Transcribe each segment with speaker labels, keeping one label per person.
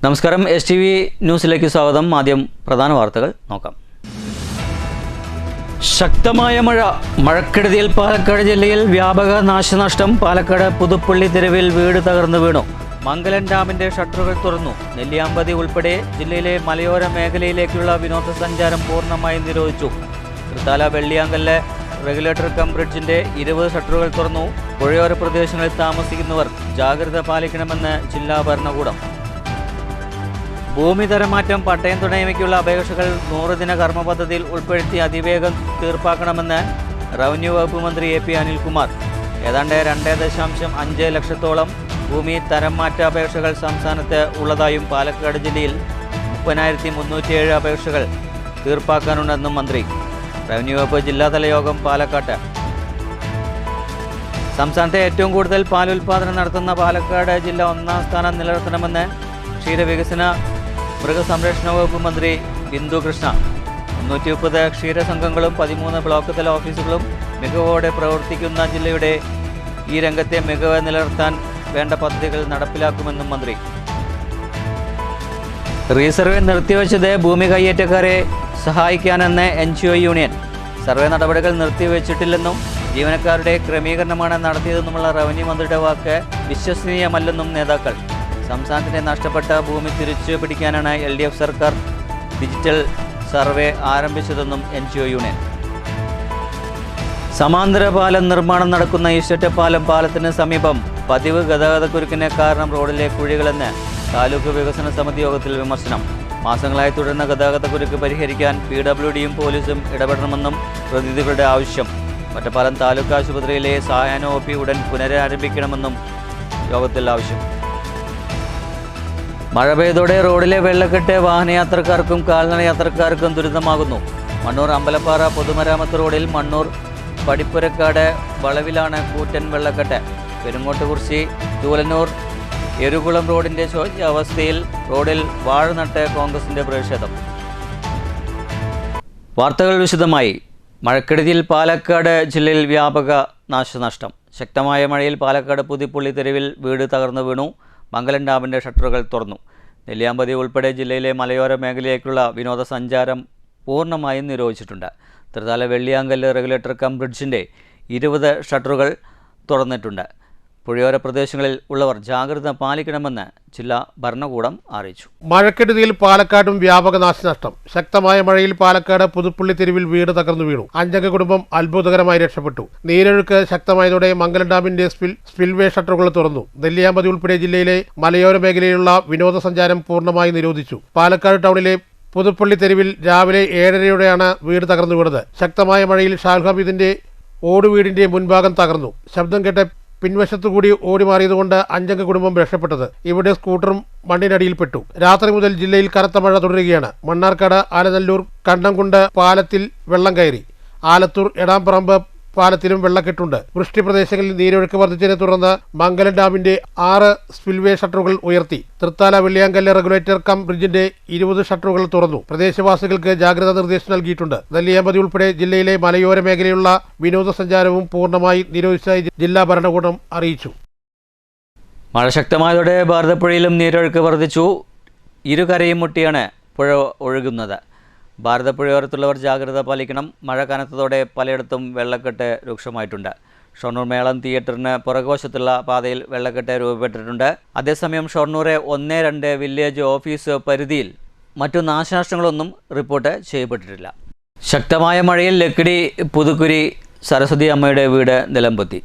Speaker 1: നമസ്കാരം STV ന്യൂസിലേക്ക് സ്വാഗതം. ആദ്യം പ്രധാന വാർത്തകൾ നോക്കാം. ശക്തമായ മഴക്കെടുതിയിൽ പാലക്കാട് ജില്ലയിൽ വ്യാപക നാശനഷ്ടം. പാലക്കാട് പുതുപ്പള്ളി തെരുവിൽ വീട് തകർന്നു വീണു. മംഗലം ഡാമിന്റെ ഷട്ടറുകൾ തുറന്നു. നെല്ലിയാമ്പതി ഉൾപ്പെടെ ജില്ലയിലെ മലയോര മേഖലയിലേക്കുള്ള വിനോദസഞ്ചാരം പൂർണ്ണമായും നിരോധിച്ചു. തൃത്താല വെള്ളിയാങ്കല്ല് റെഗുലേറ്റർ കം ബ്രിഡ്ജിന്റെ 20 ഷട്ടറുകൾ തുറന്നു. പുഴയോര പ്രദേശങ്ങളിൽ താമസിക്കുന്നവർ ജാഗ്രത പാലിക്കണമെന്ന് ജില്ലാ ഭരണകൂടം. ഭൂമി തരംമാറ്റം, പട്ടയം തുടങ്ങിയവയ്ക്കുള്ള അപേക്ഷകൾ 100 ദിന കർമ്മ പദ്ധതിയിൽ ഉൾപ്പെടുത്തി അതിവേഗം തീർപ്പാക്കണമെന്ന് റവന്യൂ വകുപ്പ് മന്ത്രി AP അനിൽകുമാർ. ഏതാണ്ട് 2.5 ലക്ഷത്തോളം ഭൂമി തരംമാറ്റ അപേക്ഷകൾ സംസ്ഥാനത്ത് ഉള്ളതായും പാലക്കാട് ജില്ലയിൽ 30,307 അപേക്ഷകൾ തീർപ്പാക്കാനുണ്ടെന്നും മന്ത്രി. റവന്യൂ വകുപ്പ് ജില്ലാതല യോഗം പാലക്കാട്ട്. സംസ്ഥാനത്തെ ഏറ്റവും കൂടുതൽ പാൽ ഉൽപ്പാദനം നടത്തുന്ന പാലക്കാട് ജില്ല 1ാം സ്ഥാനം നിലനിർത്തണമെന്ന് ക്ഷീരവികസന മൃഗസംരക്ഷണ വകുപ്പ് മന്ത്രി ബിന്ദു കൃഷ്ണ. 330 ക്ഷീരസംഘങ്ങളും 13 ബ്ലോക്ക് തല ഓഫീസുകളും മികവോടെ പ്രവർത്തിക്കുന്ന ജില്ലയുടെ ഈ രംഗത്തെ മികവ് നിലനിർത്താൻ വേണ്ട പദ്ധതികൾ നടപ്പിലാക്കുമെന്നും മന്ത്രി. റീസർവേ നിർത്തിവെച്ചത് ഭൂമി കയ്യേറ്റക്കാരെ സഹായിക്കാനെന്ന് NGO യൂണിയൻ. സർവേ നടപടികൾ നിർത്തിവെച്ചിട്ടില്ലെന്നും ജീവനക്കാരുടെ ക്രമീകരണമാണ് നടത്തിയതെന്നുമുള്ള റവന്യൂ മന്ത്രിയുടെ വാക്ക് വിശ്വസനീയമല്ലെന്നും നേതാക്കൾ. സംസ്ഥാനത്തിന്റെ നഷ്ടപ്പെട്ട ഭൂമി തിരിച്ചു പിടിക്കാനാണ് LDF സർക്കാർ ഡിജിറ്റൽ സർവേ ആരംഭിച്ചതെന്നും NGO യൂണിയൻ. സമാന്തര പാലം നിർമ്മാണം നടക്കുന്ന ഈസ്റ്ററ്റപ്പാലം പാലത്തിന് സമീപം പതിവ് ഗതാഗതക്കുരുക്കിന് കാരണം റോഡിലെ കുഴികളെന്ന് താലൂക്ക് വികസന സമിതി യോഗത്തിൽ വിമർശനം. മാസങ്ങളായി തുടരുന്ന ഗതാഗതക്കുരുക്ക് പരിഹരിക്കാൻ PWDയും പോലീസും ഇടപെടണമെന്നും പ്രതിനിധികളുടെ ആവശ്യം. ഒറ്റപ്പാലം താലൂക്ക് ആശുപത്രിയിലെ സായാഹ്ന OP ഉടൻ പുനരാരംഭിക്കണമെന്നും യോഗത്തിൽ ആവശ്യം. മഴ പെയ്തോടെ റോഡിലെ വെള്ളക്കെട്ട് വാഹനയാത്രക്കാർക്കും കാൽനട യാത്രക്കാർക്കും ദുരിതമാകുന്നു. മണ്ണൂർ അമ്പലപ്പാറ പൊതുമരാമത്ത് റോഡിൽ മണ്ണൂർ പടിപ്പുരക്കാട് വളവിലാണ് കൂറ്റൻ വെള്ളക്കെട്ട്. പെരുങ്ങോട്ടുകുറിശി ചൂലന്നൂർ എരുകുളം റോഡിന്റെ ശോച്യാവസ്ഥയിൽ റോഡിൽ വാഴ നട്ട് കോൺഗ്രസിന്റെ പ്രതിഷേധം. വാർത്തകൾ വിശദമായി. മഴക്കെടുതിയിൽ പാലക്കാട് ജില്ലയിൽ വ്യാപക നാശനഷ്ടം. ശക്തമായ മഴയിൽ പാലക്കാട് പുതുപ്പള്ളി തെരുവിൽ വീട് തകർന്നു വീണു. മംഗലം ഡാമിന്റെ ഷട്ടറുകൾ തുറന്നു. നെല്ലിയാമ്പതി ഉൾപ്പെടെ ജില്ലയിലെ മലയോര മേഖലയിലേക്കുള്ള വിനോദസഞ്ചാരം പൂർണ്ണമായും നിരോധിച്ചിട്ടുണ്ട്. തൃത്താല വെള്ളിയാങ്കല്ല് റെഗുലേറ്റർ കം ബ്രിഡ്ജിന്റെ 20 ഷട്ടറുകൾ തുറന്നിട്ടുണ്ട്. പുഴയോര പ്രദേശങ്ങളിൽ ഉള്ളവർ ജാഗ്രത പാലിക്കണമെന്ന് ജില്ലാ ഭരണകൂടം അറിയിച്ചു.
Speaker 2: മഴക്കെടുതിയിൽ പാലക്കാടും വ്യാപക നാശനഷ്ടം. ശക്തമായ മഴയിൽ പാലക്കാട് പുതുപ്പള്ളി തെരുവിൽ വീട് തകർന്നു വീണു. 5 അംഗ കുടുംബം അത്ഭുതകരമായി രക്ഷപ്പെട്ടു. നീരൊഴുക്ക് ശക്തമായതോടെ മംഗലം ഡാമിന്റെ സ്പിൽവേ ഷട്ടറുകൾ തുറന്നു. നെല്ലിയാമ്പതി ഉൾപ്പെടെ ജില്ലയിലെ മലയോര മേഖലയിലുള്ള വിനോദസഞ്ചാരം പൂർണ്ണമായി നിരോധിച്ചു. പാലക്കാട് ടൗണിലെ പുതുപ്പള്ളി തെരുവിൽ രാവിലെ 7:30യോടെയാണ് വീട് തകർന്നു വീണത്. ശക്തമായ മഴയിൽ ഷാൽ ഹമീദിന്റെ ഓടുവീടിന്റെ മുൻഭാഗം തകർന്നു. ശബ്ദം കേട്ട് പിൻവശത്തുകൂടി ഓടി മാറിയതുകൊണ്ട് 5 അംഗ കുടുംബം രക്ഷപ്പെട്ടത്. ഇവിടെ സ്കൂട്ടറും മണ്ണിനടിയിൽപ്പെട്ടു. രാത്രി മുതൽ ജില്ലയിൽ കനത്ത മഴ തുടരുകയാണ്. മണ്ണാർക്കാട് ആലനല്ലൂർ കണ്ടംകുണ്ട് പാലത്തിൽ വെള്ളം കയറി. ആലത്തൂർ എടാംപറമ്പ് പാലത്തിലും വെള്ളക്കെട്ടുണ്ട്. വൃഷ്ടി പ്രദേശങ്ങളിൽ നീരൊഴുക്ക് വർദ്ധിച്ചതിനെ തുടർന്ന് മംഗലം ഡാമിന്റെ 6 സ്പിൽവേ ഷട്ടറുകൾ ഉയർത്തി. തൃത്താല വെള്ളിയാങ്കല്ല് റെഗുലേറ്റർ കം ബ്രിഡ്ജിന്റെ 20 ഷട്ടറുകൾ തുറന്നു. പ്രദേശവാസികൾക്ക് ജാഗ്രതാ നിർദ്ദേശം നൽകിയിട്ടുണ്ട്. നെല്ലിയാമ്പതി ഉൾപ്പെടെ ജില്ലയിലെ മലയോര മേഖലയിലുള്ള വിനോദസഞ്ചാരവും പൂർണ്ണമായി നിരോധിച്ചതായി ജില്ലാ ഭരണകൂടം അറിയിച്ചു.
Speaker 1: മഴ ശക്തമായതോടെ ഭാരതപ്പുഴയിലും നീരൊഴുക്ക് വർദ്ധിച്ചു. ഇരുകരയും മുട്ടിയാണ് പുഴ ഒഴുകുന്നത്. ഭാരതപ്പുഴയോരത്തുള്ളവർ ജാഗ്രത പാലിക്കണം. മഴ കനത്തതോടെ പലയിടത്തും വെള്ളക്കെട്ട് രൂക്ഷമായിട്ടുണ്ട്. ഷൊർണൂർ മേളം തിയേറ്ററിന് പുറകുവശത്തുള്ള പാതയിൽ വെള്ളക്കെട്ട് രൂപപ്പെട്ടിട്ടുണ്ട്. അതേസമയം ഷൊർണൂർ 1-2 വില്ലേജ് ഓഫീസ് പരിധിയിൽ മറ്റു നാശനഷ്ടങ്ങളൊന്നും റിപ്പോർട്ട് ചെയ്യപ്പെട്ടിട്ടില്ല. ശക്തമായ മഴയിൽ ലക്കിടി പുതുക്കുരി സരസ്വതി അമ്മയുടെ വീട് നിലം പൊത്തി.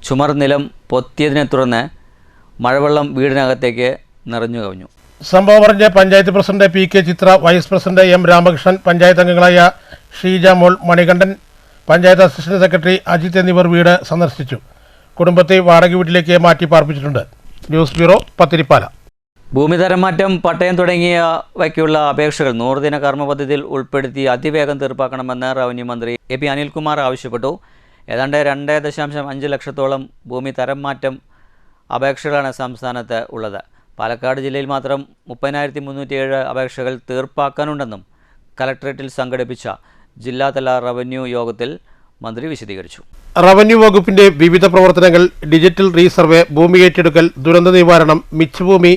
Speaker 1: ചുമർ നിലം പൊത്തിയതിനെ തുടർന്ന് മഴവെള്ളം വീടിനകത്തേക്ക് നിറഞ്ഞു കവിഞ്ഞു.
Speaker 2: സംഭവം അറിഞ്ഞ panchayat president PK Chithra, vice president M Ramakrishnan, panchayat അംഗങ്ങളായ ഷീജ മോൾ, മണികണ്ഠൻ, പഞ്ചായത്ത് അസിസ്റ്റന്റ് സെക്രട്ടറി അജിത് എന്നിവർ വീട് സന്ദർശിച്ചു. കുടുംബത്തെ വാടക വീട്ടിലേക്ക് മാറ്റി പാർപ്പിച്ചിട്ടുണ്ട്. News bureau, Pathiripala.
Speaker 1: ഭൂമി തരംമാറ്റം, പട്ടയം തുടങ്ങിയവയ്ക്കുള്ള അപേക്ഷകൾ 100 ദിന കർമ്മ പദ്ധതിയിൽ ഉൾപ്പെടുത്തി അതിവേഗം തീർപ്പാക്കണമെന്ന് റവന്യൂ മന്ത്രി AP അനിൽകുമാർ ആവശ്യപ്പെട്ടു. ഏതാണ്ട് 2.5 ലക്ഷത്തോളം ഭൂമി തരംമാറ്റം അപേക്ഷകളാണ് സംസ്ഥാനത്ത് ഉള്ളത്. പാലക്കാട് ജില്ലയിൽ മാത്രം 30,307 അപേക്ഷകൾ തീർപ്പാക്കാനുണ്ടെന്നും കലക്ടറേറ്റിൽ സംഘടിപ്പിച്ച ജില്ലാതല റവന്യൂ യോഗത്തിൽ മന്ത്രി വിശദീകരിച്ചു.
Speaker 2: റവന്യൂ വകുപ്പിന്റെ വിവിധ പ്രവർത്തനങ്ങൾ ഡിജിറ്റൽ റീസർവേ, ഭൂമി ഏറ്റെടുക്കൽ, ദുരന്ത നിവാരണം, മിച്ചഭൂമി,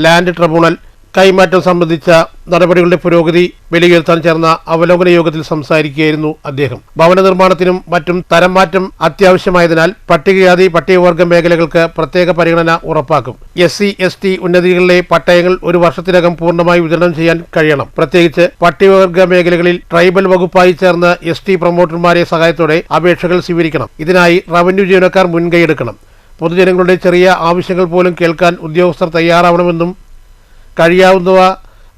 Speaker 2: ലാൻഡ് ട്രിബ്യൂണൽ, കൈമാറ്റം സംബന്ധിച്ച നടപടികളുടെ പുരോഗതി വിലയിരുത്താൻ ചേർന്ന അവലോകന യോഗത്തിൽ സംസാരിക്കുകയായിരുന്നു അദ്ദേഹം. ഭവന നിർമ്മാണത്തിനും മറ്റും തരം മാറ്റം അത്യാവശ്യമായതിനാൽ പട്ടികജാതി പട്ടികവർഗ മേഖലകൾക്ക് പ്രത്യേക പരിഗണന ഉറപ്പാക്കും. SC/ST ഉന്നതികളിലെ പട്ടയങ്ങൾ 1 വർഷത്തിനകം പൂർണ്ണമായി വിതരണം ചെയ്യാൻ കഴിയണം. പ്രത്യേകിച്ച് പട്ടികവർഗ മേഖലകളിൽ ട്രൈബൽ വകുപ്പായി ചേർന്ന് ST പ്രൊമോട്ടർമാരെ സഹായത്തോടെ അപേക്ഷകൾ സ്വീകരിക്കണം. ഇതിനായി റവന്യൂ ജീവനക്കാർ മുൻകൈയെടുക്കണം. പൊതുജനങ്ങളുടെ ചെറിയ ആവശ്യങ്ങൾ പോലും കേൾക്കാൻ ഉദ്യോഗസ്ഥർ തയ്യാറാവണമെന്നും കഴിയാവുന്നവ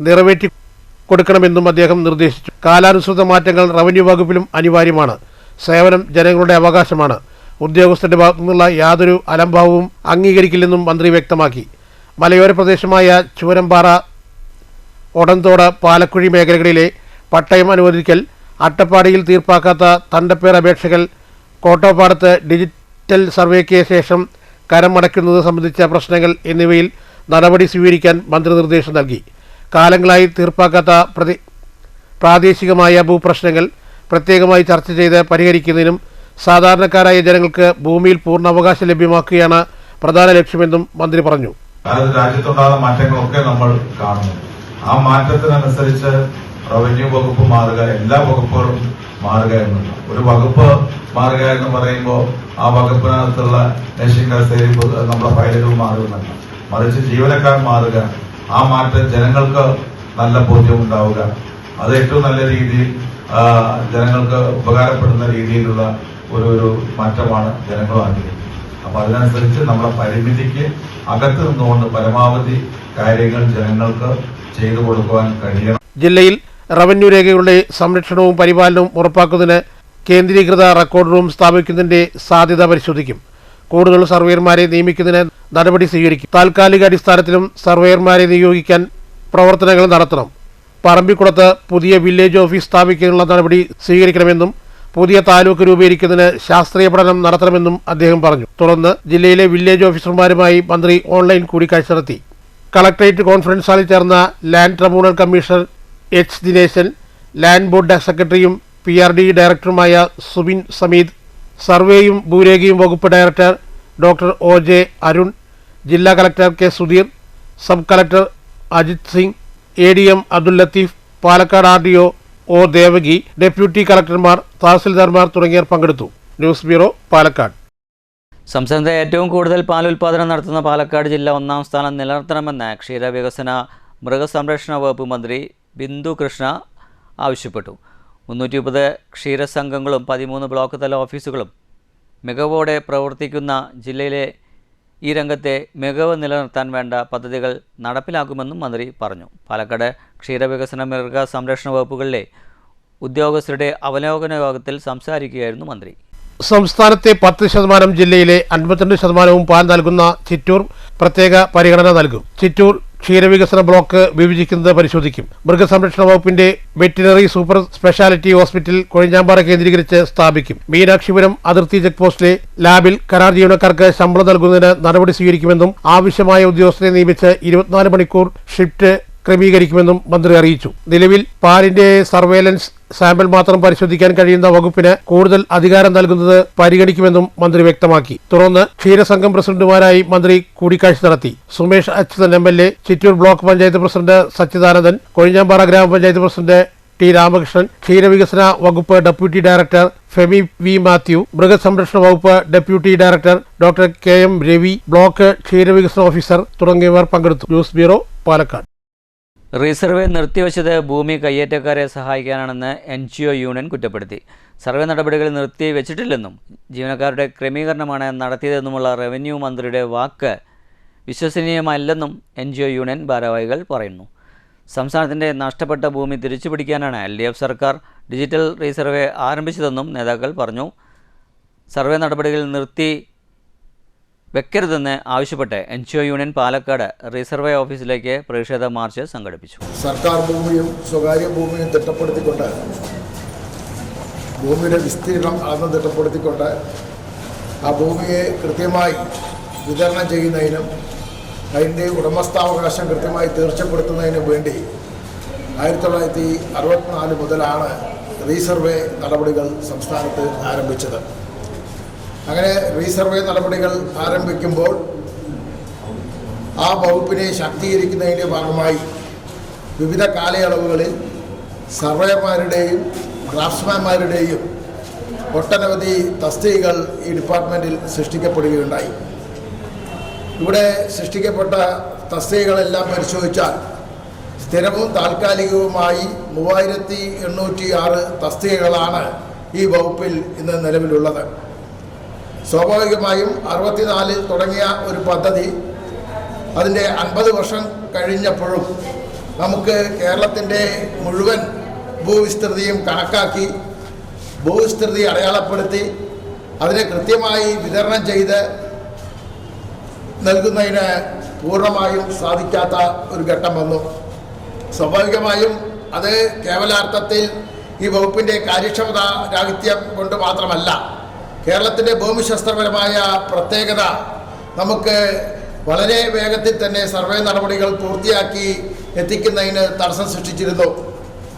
Speaker 2: നിറവേറ്റി കൊടുക്കണമെന്നും അദ്ദേഹം നിർദ്ദേശിച്ചു. കാലാനുസൃത മാറ്റങ്ങൾ റവന്യൂ വകുപ്പിലും അനിവാര്യമാണ്. സേവനം ജനങ്ങളുടെ അവകാശമാണ്. ഉദ്യോഗസ്ഥരുടെ ഭാഗത്തു നിന്നുള്ള യാതൊരു അലംഭാവവും അംഗീകരിക്കില്ലെന്നും മന്ത്രി വ്യക്തമാക്കി. മലയോര പ്രദേശമായ ചൂരംപാറ, ഒടന്തോട്, പാലക്കുഴി മേഖലകളിലെ പട്ടയം അനുവദിക്കൽ, അട്ടപ്പാടിയിൽ തീർപ്പാക്കാത്ത തണ്ടപ്പേർ അപേക്ഷകൾ, കോട്ടോപ്പാടത്ത് ഡിജിറ്റൽ സർവേക്ക് ശേഷം കരമടയ്ക്കുന്നത് സംബന്ധിച്ച പ്രശ്നങ്ങൾ എന്നിവയിൽ നടപടി സ്വീകരിക്കാൻ മന്ത്രി നിർദ്ദേശം നൽകി. കാലങ്ങളായി തീർപ്പാക്കാത്ത പ്രാദേശികമായ ഭൂപ്രശ്നങ്ങൾ പ്രത്യേകമായി ചർച്ച ചെയ്ത് പരിഹരിക്കുന്നതിനും സാധാരണക്കാരായ ജനങ്ങൾക്ക് ഭൂമിയിൽ പൂർണ്ണ അവകാശം ലഭ്യമാക്കുകയാണ് പ്രധാന ലക്ഷ്യമെന്നും മന്ത്രി പറഞ്ഞു.
Speaker 3: രാജ്യത്തുണ്ടാകുന്ന മാറ്റങ്ങളൊക്കെ നമ്മൾ കാണുന്നു. ആ മാറ്റത്തിനനുസരിച്ച് റവന്യൂ വകുപ്പ് മാറുക, എല്ലാ വകുപ്പുകളും മാറുക എന്നുണ്ട്. ഒരു വകുപ്പ് മാറുക എന്ന് പറയുമ്പോൾ ആ വകുപ്പിനകത്തുള്ള നേഷൻ കസേരി നമ്മുടെ ഫയലുകൾ മാറുന്നല്ല, മറിച്ച് ജീവനക്കാർ മാറുക. ആ മാറ്റം ജനങ്ങൾക്ക് നല്ല ബോധ്യം ഉണ്ടാവുക. അത് ഏറ്റവും നല്ല രീതിയിൽ ജനങ്ങൾക്ക് ഉപകാരപ്പെടുന്ന രീതിയിലുള്ള ഒരു മാറ്റമാണ് ജനങ്ങൾ ആഗ്രഹിക്കുന്നത്. അപ്പൊ അതിനനുസരിച്ച് നമ്മുടെ പരിമിതിക്ക് അകത്ത് നിന്നുകൊണ്ട് പരമാവധി കാര്യങ്ങൾ ജനങ്ങൾക്ക് ചെയ്തു കൊടുക്കുവാൻ കഴിയണം.
Speaker 2: ജില്ലയിൽ റവന്യൂ രേഖകളുടെ സംരക്ഷണവും പരിപാലനവും ഉറപ്പാക്കുന്നതിന് കേന്ദ്രീകൃത റെക്കോർഡ് റൂം സ്ഥാപിക്കുന്നതിന്റെ സാധ്യത പരിശോധിക്കും. കൂടുതൽ സർവേയർമാരെ നിയമിക്കുന്നതിന് നടപടി സ്വീകരിക്കും. താൽക്കാലിക അടിസ്ഥാനത്തിലും സർവേയർമാരെ നിയോഗിക്കാൻ പ്രവർത്തനങ്ങൾ നടത്തണം. പറമ്പിക്കുളത്ത് പുതിയ വില്ലേജ് ഓഫീസ് സ്ഥാപിക്കാനുള്ള നടപടി സ്വീകരിക്കണമെന്നും പുതിയ താലൂക്ക് രൂപീകരിക്കുന്നതിന് ശാസ്ത്രീയ പഠനം നടത്തണമെന്നും അദ്ദേഹം പറഞ്ഞു. തുടർന്ന് ജില്ലയിലെ വില്ലേജ് ഓഫീസർമാരുമായി മന്ത്രി ഓൺലൈൻ കൂടിക്കാഴ്ച നടത്തി. കളക്ടറേറ്റ് കോൺഫറൻസ് ഹാളിൽ ചേർന്ന land tribunal commissioner H. Dineshan, land board സെക്രട്ടറിയും PRD ഡയറക്ടറുമായ സുബിൻ സമീദ്, സർവേയും ഭൂരേഖയും വകുപ്പ് ഡയറക്ടർ ഡോക്ടർ OJ അരുൺ, ജില്ലാ collector K. Sudheer, sub collector Ajith Singh, ADM Abdul Latheef, Palakkad RDO O. Devaki, deputy കളക്ടർമാർ, തഹസിൽദാർമാർ തുടങ്ങിയവർ പങ്കെടുത്തു. News bureau, Palakkad.
Speaker 1: സംസ്ഥാനത്തെ ഏറ്റവും കൂടുതൽ പാലുൽപാദനം നടത്തുന്ന പാലക്കാട് ജില്ല 1ാം സ്ഥാനം നിലനിർത്തണമെന്ന് ക്ഷീരവികസന മൃഗസംരക്ഷണ വകുപ്പ് മന്ത്രി ബിന്ദു കൃഷ്ണ ആവശ്യപ്പെട്ടു. 330 ക്ഷീരസംഘങ്ങളും 13 ബ്ലോക്ക് തല ഓഫീസുകളും മികവോടെ പ്രവർത്തിക്കുന്ന ജില്ലയിലെ ഈ രംഗത്തെ മികവ് നിലനിർത്താൻ വേണ്ട പദ്ധതികൾ നടപ്പിലാക്കുമെന്നും മന്ത്രി പറഞ്ഞു. പാലക്കാട് ക്ഷീരവികസന മൃഗ സംരക്ഷണ വകുപ്പുകളിലെ ഉദ്യോഗസ്ഥരുടെ അവലോകന യോഗത്തിൽ സംസാരിക്കുകയായിരുന്നു മന്ത്രി.
Speaker 2: സംസ്ഥാനത്തെ 10% ജില്ലയിലെ 52% പാൽ നൽകുന്ന ചിറ്റൂർ പ്രത്യേക പരിഗണന നൽകും. ചിറ്റൂർ ക്ഷീരവികസന ബ്ലോക്ക് വിഭജിക്കുന്നത് പരിശോധിക്കും. മൃഗസംരക്ഷണ വകുപ്പിന്റെ veterinary super speciality hospital Kozhinjampara കേന്ദ്രീകരിച്ച് സ്ഥാപിക്കും. മീനാക്ഷിപുരം അതിർത്തി ചെക്ക് പോസ്റ്റിലെ ലാബിൽ കരാർ ജീവനക്കാർക്ക് ശമ്പളം നൽകുന്നതിന് നടപടി സ്വീകരിക്കുമെന്നും ആവശ്യമായ ഉദ്യോഗസ്ഥരെ നിയമിച്ച് 24 മണിക്കൂർ ഷിഫ്റ്റ് ക്രമീകരിക്കുമെന്നും മന്ത്രി അറിയിച്ചു. നിലവിൽ പാലിന്റെ സർവേലൻസ് സാമ്പിൾ മാത്രം പരിശോധിക്കാൻ കഴിയുന്ന വകുപ്പിന് കൂടുതൽ അധികാരം നൽകുന്നത് പരിഗണിക്കുമെന്നും മന്ത്രി വ്യക്തമാക്കി. തുടർന്ന് ക്ഷീരസംഘം പ്രസിഡന്റുമാരായി മന്ത്രി കൂടിക്കാഴ്ച നടത്തി. Sumesh Achuthan MLA, Chittur block panchayat president Sachidanandan, Kozhinjampara grama panchayat president T. Ramakrishnan, ക്ഷീരവികസന വകുപ്പ് deputy director Femi V. Mathew, മൃഗസംരക്ഷണ വകുപ്പ് deputy director doctor KM. Ravi, block ക്ഷീരവികസന ഓഫീസർ തുടങ്ങിയവർ പങ്കെടുത്തു. News bureau, Palakkad.
Speaker 1: റീസർവേ നിർത്തിവെച്ചത് ഭൂമി കയ്യേറ്റക്കാരെ സഹായിക്കാനാണെന്ന് NGO യൂണിയൻ കുറ്റപ്പെടുത്തി. സർവേ നടപടികൾ നിർത്തിവെച്ചിട്ടില്ലെന്നും ജീവനക്കാരുടെ ക്രമീകരണമാണ് നടത്തിയതെന്നുമുള്ള റവന്യൂ മന്ത്രിയുടെ വാക്ക് വിശ്വസനീയമല്ലെന്നും NGO യൂണിയൻ ഭാരവാഹികൾ പറയുന്നു. സംസ്ഥാനത്തിൻ്റെ നഷ്ടപ്പെട്ട ഭൂമി തിരിച്ചുപിടിക്കാനാണ് LDF സർക്കാർ ഡിജിറ്റൽ റീസർവേ ആരംഭിച്ചതെന്നും നേതാക്കൾ പറഞ്ഞു. സർവേ നടപടികൾ നിർത്തി വെക്കരുതെന്ന് ആവശ്യപ്പെട്ട് NGO യൂണിയൻ പാലക്കാട് റീസർവേ ഓഫീസിലേക്ക് പ്രതിഷേധ മാർച്ച് സംഘടിപ്പിച്ചു.
Speaker 4: സർക്കാർ ഭൂമിയും സ്വകാര്യ ഭൂമിയും തിട്ടപ്പെടുത്തിക്കൊണ്ട് ഭൂമിയുടെ വിസ്തീർണം അളന്ന് തിട്ടപ്പെടുത്തിക്കൊണ്ട് ആ ഭൂമിയെ കൃത്യമായി വിതരണം ചെയ്യുന്നതിനും അതിൻ്റെ ഉടമസ്ഥാവകാശം കൃത്യമായി തീർച്ചപ്പെടുത്തുന്നതിനും വേണ്ടി 1964 മുതലാണ് റീസർവേ നടപടികൾ സംസ്ഥാനത്ത് ആരംഭിച്ചത്. അങ്ങനെ റീസർവേ നടപടികൾ ആരംഭിക്കുമ്പോൾ ആ വകുപ്പിനെ ശാക്തീകരിക്കുന്നതിൻ്റെ ഭാഗമായി വിവിധ കാലയളവുകളിൽ സർവേയർമാരുടെയും ഡ്രാഫ്റ്റ്സ്മാൻമാരുടെയും ഒട്ടനവധി തസ്തികകൾ ഈ ഡിപ്പാർട്ട്മെൻറ്റിൽ സൃഷ്ടിക്കപ്പെടുകയുണ്ടായി. ഇവിടെ സൃഷ്ടിക്കപ്പെട്ട തസ്തികകളെല്ലാം പരിശോധിച്ചാൽ സ്ഥിരവും താൽക്കാലികവുമായി 3806 തസ്തികകളാണ് ഈ വകുപ്പിൽ ഇന്ന് നിലവിലുള്ളത്. സ്വാഭാവികമായും 64 തുടങ്ങിയ ഒരു പദ്ധതി അതിൻ്റെ 50 വർഷം കഴിഞ്ഞപ്പോഴും നമുക്ക് കേരളത്തിൻ്റെ മുഴുവൻ ഭൂവിസ്തൃതിയും കണക്കാക്കി ഭൂവിസ്തൃതി അടയാളപ്പെടുത്തി അതിനെ കൃത്യമായി വിതരണം ചെയ്ത് നൽകുന്നതിന് പൂർണ്ണമായും സാധിക്കാത്ത ഒരു ഘട്ടം വന്നു. സ്വാഭാവികമായും അത് കേവലാർത്ഥത്തിൽ ഈ വകുപ്പിൻ്റെ കാര്യക്ഷമത രാഹിത്യം കൊണ്ട് മാത്രമല്ല, കേരളത്തിൻ്റെ ഭൂമിശാസ്ത്രപരമായ പ്രത്യേകത നമുക്ക് വളരെ വേഗത്തിൽ തന്നെ സർവേ നടപടികൾ പൂർത്തിയാക്കി എത്തിക്കുന്നതിന് തടസ്സം സൃഷ്ടിച്ചിരുന്നു.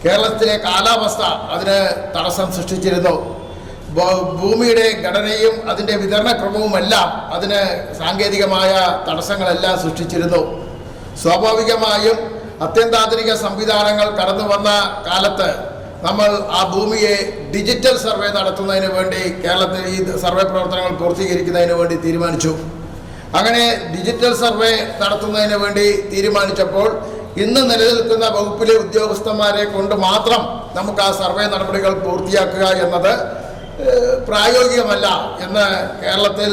Speaker 4: കേരളത്തിലെ കാലാവസ്ഥ അതിന് തടസ്സം സൃഷ്ടിച്ചിരുന്നു. ഭൂമിയുടെ ഘടനയും അതിൻ്റെ വിതരണക്രമവുമെല്ലാം അതിന് സാങ്കേതികമായ തടസ്സങ്ങളെല്ലാം സൃഷ്ടിച്ചിരുന്നു. സ്വാഭാവികമായും അത്യന്താധുനിക സംവിധാനങ്ങൾ കടന്നു വന്ന കാലത്ത് നമ്മൾ ആ ഭൂമിയെ ഡിജിറ്റൽ സർവേ നടത്തുന്നതിന് വേണ്ടി കേരളത്തിൽ ഈ സർവേ പ്രവർത്തനങ്ങൾ പൂർത്തീകരിക്കുന്നതിന് വേണ്ടി തീരുമാനിച്ചു. അങ്ങനെ ഡിജിറ്റൽ സർവേ നടത്തുന്നതിന് വേണ്ടി തീരുമാനിച്ചപ്പോൾ ഇന്ന് നിലനിൽക്കുന്ന വകുപ്പിലെ ഉദ്യോഗസ്ഥന്മാരെ കൊണ്ട് മാത്രം നമുക്ക് ആ സർവേ നടപടികൾ പൂർത്തിയാക്കുക എന്നത് പ്രായോഗികമല്ല എന്ന് കേരളത്തിൽ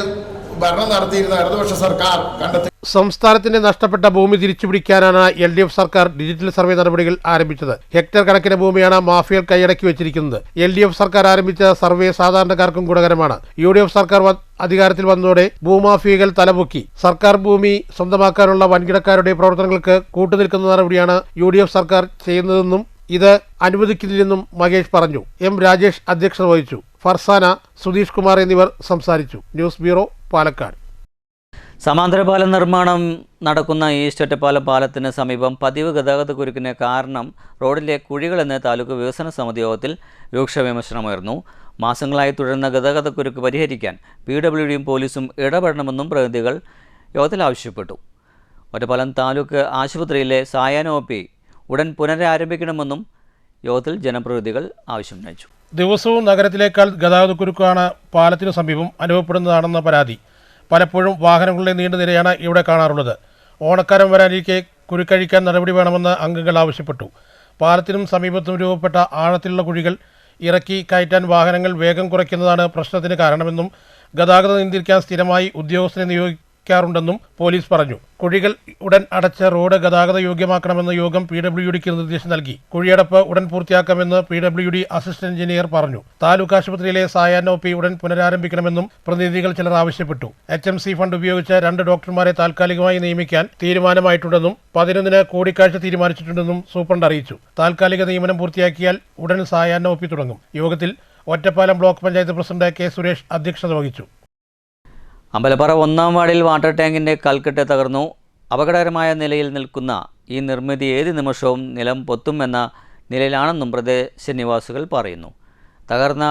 Speaker 4: ഭരണം നടത്തിയിരുന്ന ഇടതുപക്ഷ സർക്കാർ കണ്ടെത്തി.
Speaker 2: സംസ്ഥാനത്തിന്റെ നഷ്ടപ്പെട്ട ഭൂമി തിരിച്ചുപിടിക്കാനാണ് LDF സർക്കാർ ഡിജിറ്റൽ സർവേ നടപടികൾ ആരംഭിച്ചത്. ഹെക്ടർ കണക്കിന് ഭൂമിയാണ് മാഫിയകൾ കൈയടക്കി വെച്ചിരിക്കുന്നത്. LDF സർക്കാർ ആരംഭിച്ച സർവേ സാധാരണക്കാർക്കും ഗുണകരമാണ്. UDF സർക്കാർ അധികാരത്തിൽ വന്നതോടെ ഭൂമാഫിയകൾ തലപൊക്കി. സർക്കാർ ഭൂമി സ്വന്തമാക്കാനുള്ള വൻകിടക്കാരുടെ പ്രവർത്തനങ്ങൾക്ക് കൂട്ടുനിൽക്കുന്ന നടപടിയാണ് UDF സർക്കാർ ചെയ്യുന്നതെന്നും ഇത് അനുവദിക്കില്ലെന്നും മഹേഷ് പറഞ്ഞു. M രാജേഷ് അധ്യക്ഷത വഹിച്ചു. ഫർസാന, സുധീഷ് കുമാർ എന്നിവർ സംസാരിച്ചു. News bureau, Palakkad.
Speaker 1: സമാന്തരപാല നിർമ്മാണം നടക്കുന്ന ഈസ്റ്റ് ഒറ്റപ്പാലം പാലത്തിന് സമീപം പതിവ് ഗതാഗതക്കുരുക്കിന് കാരണം റോഡിലെ കുഴികളെന്ന് താലൂക്ക് വികസന സമിതി യോഗത്തിൽ രൂക്ഷ വിമർശനമുയർന്നു. മാസങ്ങളായി തുടരുന്ന ഗതാഗതക്കുരുക്ക് പരിഹരിക്കാൻ PWDയും പോലീസും ഇടപെടണമെന്നും പ്രതിനിധികൾ യോഗത്തിൽ ആവശ്യപ്പെട്ടു. ഒറ്റപ്പാലം താലൂക്ക് ആശുപത്രിയിലെ സായാഹ്ന OP ഉടൻ പുനരാരംഭിക്കണമെന്നും യോഗത്തിൽ ജനപ്രതിനിധികൾ ആവശ്യമുന്നയിച്ചു.
Speaker 2: ദിവസവും നഗരത്തിലേക്കാൾ ഗതാഗതക്കുരുക്കാണ് പാലത്തിനു സമീപം അനുഭവപ്പെടുന്നതാണെന്ന പരാതി. പലപ്പോഴും വാഹനങ്ങളുടെ നീണ്ട നിരയാണ് ഇവിടെ കാണാറുള്ളത്. ഓണക്കാലം വരാനിരിക്കെ കുരുക്കഴിക്കാൻ നടപടി വേണമെന്ന് അംഗങ്ങൾ ആവശ്യപ്പെട്ടു. പാലത്തിനും സമീപത്തും രൂപപ്പെട്ട ആഴത്തിലുള്ള കുഴികൾ ഇറക്കി കയറ്റാൻ വാഹനങ്ങൾ വേഗം കുറയ്ക്കുന്നതാണ് പ്രശ്നത്തിന് കാരണമെന്നും ഗതാഗതം നിയന്ത്രിക്കാൻ സ്ഥിരമായി ഉദ്യോഗസ്ഥരെ നിയോഗിക്കാറുണ്ടെന്നും പോലീസ് പറഞ്ഞു. കുഴികൾ ഉടൻ അടച്ച റോഡ് ഗതാഗത യോഗ്യമാക്കണമെന്ന് യോഗം PWDക്ക് നിർദ്ദേശം നൽകി. കുഴിയടപ്പ് ഉടൻ പൂർത്തിയാക്കാമെന്ന് PWD അസിസ്റ്റന്റ് എഞ്ചിനീയർ പറഞ്ഞു. താലൂക്ക് ആശുപത്രിയിലെ സായാഹ്ന OP ഉടൻ പുനരാരംഭിക്കണമെന്നും പ്രതിനിധികൾ ചിലർ ആവശ്യപ്പെട്ടു. HMC ഫണ്ട് ഉപയോഗിച്ച് 2 ഡോക്ടർമാരെ താൽക്കാലികമായി നിയമിക്കാൻ തീരുമാനമായിട്ടുണ്ടെന്നും 11-ന് കൂടിക്കാഴ്ച തീരുമാനിച്ചിട്ടുണ്ടെന്നും സൂപ്രണ്ട് അറിയിച്ചു. താൽക്കാലിക നിയമനം പൂർത്തിയാക്കിയാൽ ഉടൻ സായാഹ്ന OP തുടങ്ങും. യോഗത്തിൽ Ottapalam block panchayat president K Suresh അധ്യക്ഷത വഹിച്ചു.
Speaker 1: അമ്പലപ്പാറ 1-ാം വാർഡിൽ വാട്ടർ ടാങ്കിൻ്റെ കൽക്കെട്ട് തകർന്നു. അപകടകരമായ നിലയിൽ നിൽക്കുന്ന ഈ നിർമ്മിതി ഏത് നിമിഷവും നിലം പൊത്തുമെന്ന നിലയിലാണെന്നും പ്രദേശനിവാസികൾ പറയുന്നു. തകർന്ന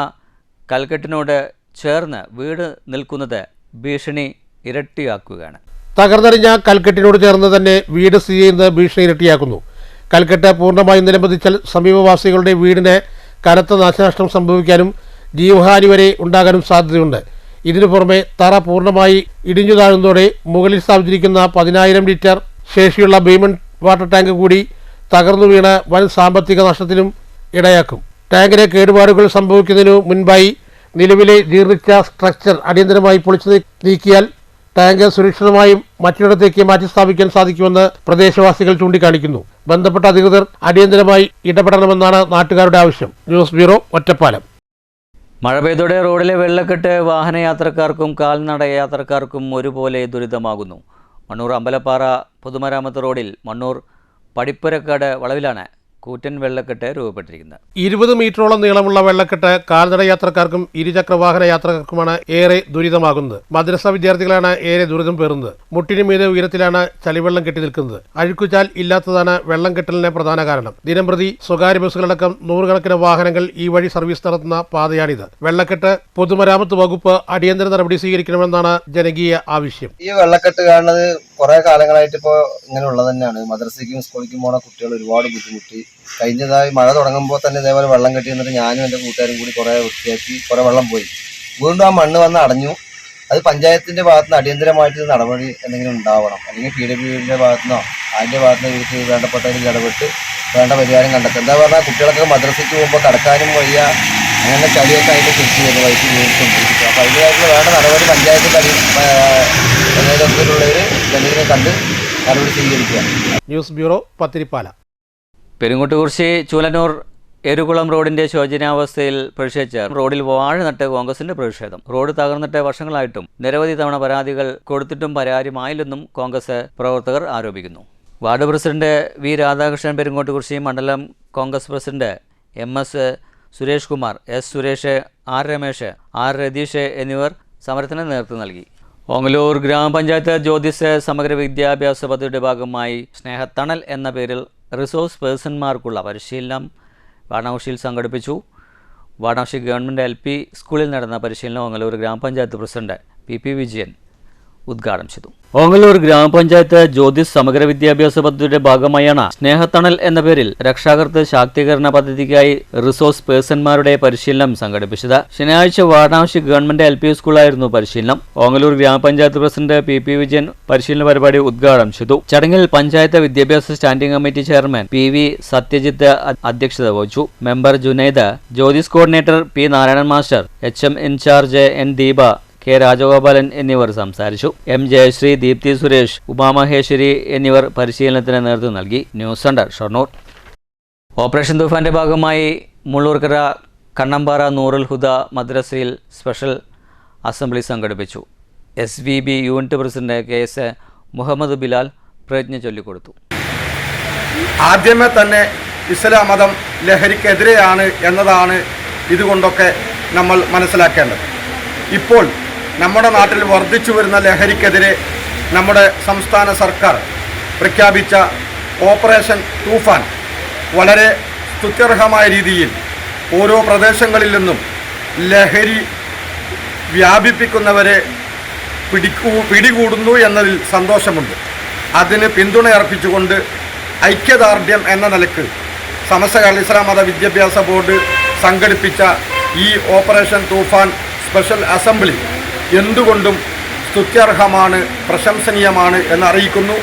Speaker 1: കൽക്കെട്ടിനോട് ചേർന്ന് വീട് നിൽക്കുന്നത് ഭീഷണി ഇരട്ടിയാക്കുകയാണ്.
Speaker 2: തകർന്നറിഞ്ഞ കൽക്കെട്ടിനോട് ചേർന്ന് തന്നെ വീട് സ്ഥിതി ചെയ്യുന്നത് ഭീഷണി ഇരട്ടിയാക്കുന്നു. കൽക്കെട്ട് പൂർണ്ണമായും നിലംപതിച്ചാൽ സമീപവാസികളുടെ വീടിന് കനത്ത നാശനഷ്ടം സംഭവിക്കാനും ജീവഹാനി വരെ ഉണ്ടാകാനും സാധ്യതയുണ്ട്. ഇതിനു പുറമെ തറ പൂർണ്ണമായി ഇടിഞ്ഞു താഴുന്നതോടെ മുകളിൽ സ്ഥാപിച്ചിരിക്കുന്ന 10,000 ലിറ്റർ ശേഷിയുള്ള ഭീമൻ വാട്ടർ ടാങ്ക് കൂടി തകർന്നു വീണ് വൻ സാമ്പത്തിക നഷ്ടത്തിനും ഇടയാക്കും. ടാങ്കിന് കേടുപാടുകൾ സംഭവിക്കുന്നതിനു മുൻപായി നിലവിലെ ജീർണിച്ച സ്ട്രക്ചർ അടിയന്തരമായി പൊളിച്ചു നീക്കിയാൽ ടാങ്ക് സുരക്ഷിതമായും മറ്റിടത്തേക്ക് മാറ്റി സ്ഥാപിക്കാൻ സാധിക്കുമെന്ന് പ്രദേശവാസികൾ ചൂണ്ടിക്കാണിക്കുന്നു. ബന്ധപ്പെട്ട അധികൃതർ അടിയന്തരമായി ഇടപെടണമെന്നാണ് നാട്ടുകാരുടെ ആവശ്യം. News bureau, Ottapalam.
Speaker 1: മഴ പെയ്തോടെ റോഡിലെ വെള്ളക്കെട്ട് വാഹനയാത്രക്കാർക്കും കാൽനട യാത്രക്കാർക്കും ഒരുപോലെ ദുരിതമാകുന്നു. മണ്ണൂർ അമ്പലപ്പാറ പൊതുമരാമത്ത് റോഡിൽ മണ്ണൂർ പടിപ്പുരക്കാട് വളവിലാണ് കൂറ്റൻ വെള്ളക്കെട്ട് രൂപപ്പെട്ടിരിക്കുന്നത്.
Speaker 2: 20 മീറ്ററോളം നീളമുള്ള വെള്ളക്കെട്ട് കാൽനട യാത്രക്കാർക്കും ഇരുചക്രവാഹന യാത്രക്കാർക്കുമാണ് ഏറെ ദുരിതമാകുന്നത്. മദ്രസ വിദ്യാർത്ഥികളാണ് ഏറെ ദുരിതം പേറുന്നത്. മുട്ടിനു മീതെ ഉയരത്തിലാണ് ചളിവെള്ളം കെട്ടി നിൽക്കുന്നത്. അഴുക്കുചാൽ ഇല്ലാത്തതാണ് വെള്ളം കെട്ടലിന് പ്രധാന കാരണം. ദിനംപ്രതി സ്വകാര്യ ബസ്സുകളടക്കം നൂറുകണക്കിന് വാഹനങ്ങൾ ഈ വഴി സർവീസ് നടത്തുന്ന പാതയാണിത്. വെള്ളക്കെട്ട് പൊതുമരാമത്ത് വകുപ്പ് അടിയന്തര നടപടി സ്വീകരിക്കണമെന്നാണ് ജനകീയ ആവശ്യം.
Speaker 5: ഈ വെള്ളക്കെട്ട് കാണുന്നത് കുറെ കാലങ്ങളായിട്ട് ഇപ്പോൾ ഇങ്ങനെ ഉള്ളത് തന്നെയാണ്. മദ്രസയ്ക്കും സ്കൂളിലേക്കും പോണ കുട്ടികൾ ഒരുപാട് ബുദ്ധിമുട്ടി. കഴിഞ്ഞതായി മഴ തുടങ്ങുമ്പോൾ തന്നെ ഇതേപോലെ വെള്ളം കെട്ടി എന്നിട്ട് ഞാനും എൻ്റെ കൂട്ടുകാരും കൂടി കുറെ വൃത്തിയാക്കി കുറെ വെള്ളം പോയി. വീണ്ടും ആ മണ്ണ് വന്ന് അടഞ്ഞു. അത് പഞ്ചായത്തിന്റെ ഭാഗത്ത് നിന്ന് അടിയന്തരമായിട്ട് നടപടി എന്തെങ്കിലും ഉണ്ടാവണം. അല്ലെങ്കിൽ PWDയുടെ ഭാഗത്തുനിന്നോ അതിന്റെ ഭാഗത്തുനിന്ന് ഇവർക്ക് വേണ്ടപ്പെട്ടതിൽ ഇടപെട്ട് വേണ്ട പരിഹാരം കണ്ടെത്തുക. എന്താ പറഞ്ഞാൽ കുട്ടികളൊക്കെ മദ്രസയ്ക്ക് പോകുമ്പോൾ കടക്കാനും വയ്യ, അങ്ങനെ ചളിയൊക്കെ അതിന്റെ തിരിച്ചു വരുന്നു വൈദ്യുതി വീഴ്ചകൊണ്ടിരിക്കും. അപ്പോൾ അതിനായിട്ടുള്ള വേണ്ട നടപടി പഞ്ചായത്തിന്റെ നേതൃത്വത്തിലുള്ളവർ ജനങ്ങളെ കണ്ട് നടപടി സ്വീകരിക്കുക.
Speaker 2: News bureau, Pathirippala.
Speaker 1: പെരുങ്ങോട്ടുകുറിശി ചൂലന്നൂർ എരുകുളം റോഡിന്റെ ശോചനീയാവസ്ഥയിൽ പ്രതിഷേധിച്ച് റോഡിൽ വാഴ നട്ട് കോൺഗ്രസിന്റെ പ്രതിഷേധം. റോഡ് തകർന്നിട്ട് വർഷങ്ങളായിട്ടും നിരവധി തവണ പരാതികൾ കൊടുത്തിട്ടും പരിഹാരമായില്ലെന്നും കോൺഗ്രസ് പ്രവർത്തകർ ആരോപിക്കുന്നു. Ward president V Radhakrishnan, Perungottukurissi മണ്ഡലം Congress president MS Suresh Kumar, S Suresh, R Ramesh, R Ratheesh എന്നിവർ സമരത്തിന് നേതൃത്വം നൽകി. ഓങ്ങല്ലൂർ ഗ്രാമപഞ്ചായത്ത് ജ്യോതിസ് സമഗ്ര വിദ്യാഭ്യാസ പദ്ധതിയുടെ ഭാഗമായി സ്നേഹത്തണൽ എന്ന പേരിൽ റിസോഴ്സ് പേഴ്സൺമാർക്കുള്ള പരിശീലനം വാരണാസിയിൽ സംഘടിപ്പിച്ചു. വാരണാസി ഗവൺമെൻറ് LP സ്കൂളിൽ നടന്ന പരിശീലനം ഓങ്ങല്ലൂർ ഗ്രാമപഞ്ചായത്ത് പ്രസിഡന്റ് PP വിജയൻ ഉദ്ഘാടനം ചെയ്തു. ഓങ്ങല്ലൂർ ഗ്രാമപഞ്ചായത്ത് ജ്യോതിസ് സമഗ്ര വിദ്യാഭ്യാസ പദ്ധതിയുടെ ഭാഗമായാണ് സ്നേഹത്തണൽ എന്ന പേരിൽ രക്ഷാകർതൃ ശാക്തീകരണ പദ്ധതിക്കായി റിസോഴ്സ് പേഴ്സൺമാരുടെ പരിശീലനം സംഘടിപ്പിച്ചത്. ശനിയാഴ്ച വാരണാസി ഗവൺമെന്റ് LP സ്കൂളായിരുന്നു പരിശീലനം. ഓങ്ങല്ലൂർ ഗ്രാമപഞ്ചായത്ത് പ്രസിഡന്റ് PP വിജയൻ പരിശീലന പരിപാടി ഉദ്ഘാടനം ചെയ്തു. ചടങ്ങിൽ പഞ്ചായത്ത് വിദ്യാഭ്യാസ standing committee chairman PV Satyajith അധ്യക്ഷത വഹിച്ചു. Member Junaid, Jyothis coordinator P Narayanan master, HM in charge N Deepa, K Rajagopalan എന്നിവർ സംസാരിച്ചു. M ജയശ്രീ, ദീപ്തി സുരേഷ്, ഉമാമഹേശ്വരി എന്നിവർ പരിശീലനത്തിന് നേതൃത്വം നൽകി. News centre, Shoranur. ഓപ്പറേഷൻ തൂഫാന്റെ ഭാഗമായി മുള്ളൂർക്കര കണ്ണമ്പാറ നൂറുൽ ഹുദ മദ്രസയിൽ സ്പെഷ്യൽ അസംബ്ലി സംഘടിപ്പിച്ചു. SVB unit president KS Muhammad Bilal പ്രതിജ്ഞ ചൊല്ലിക്കൊടുത്തു.
Speaker 6: ആദ്യമേ തന്നെ ഇസ്ലാം മതം ലഹരിക്കെതിരെയാണ് എന്നതാണ് ഇതുകൊണ്ടൊക്കെ നമ്മൾ മനസ്സിലാക്കേണ്ടത്. ഇപ്പോൾ നമ്മുടെ നാട്ടിൽ വർദ്ധിച്ചു വരുന്ന ലഹരിക്കെതിരെ നമ്മുടെ സംസ്ഥാന സർക്കാർ പ്രഖ്യാപിച്ച ഓപ്പറേഷൻ തൂഫാൻ വളരെ സ്തുത്യർഹമായ രീതിയിൽ ഓരോ പ്രദേശങ്ങളിൽ നിന്നും ലഹരി വ്യാപിപ്പിക്കുന്നവരെ പിടികൂടുന്നു എന്നതിൽ സന്തോഷമുണ്ട്. അതിന് പിന്തുണയർപ്പിച്ചുകൊണ്ട് ഐക്യദാർഢ്യം എന്ന നിലക്ക് സമസ്ത കേരള ഇസ്ലാം മത വിദ്യാഭ്യാസ ബോർഡ് സംഘടിപ്പിച്ച ഈ ഓപ്പറേഷൻ തൂഫാൻ സ്പെഷ്യൽ അസംബ്ലി എന്തുകൊണ്ടും സ്തുത്യർഹമാണ്, പ്രശംസനീയമാണ് എന്നറിയിക്കുന്നു.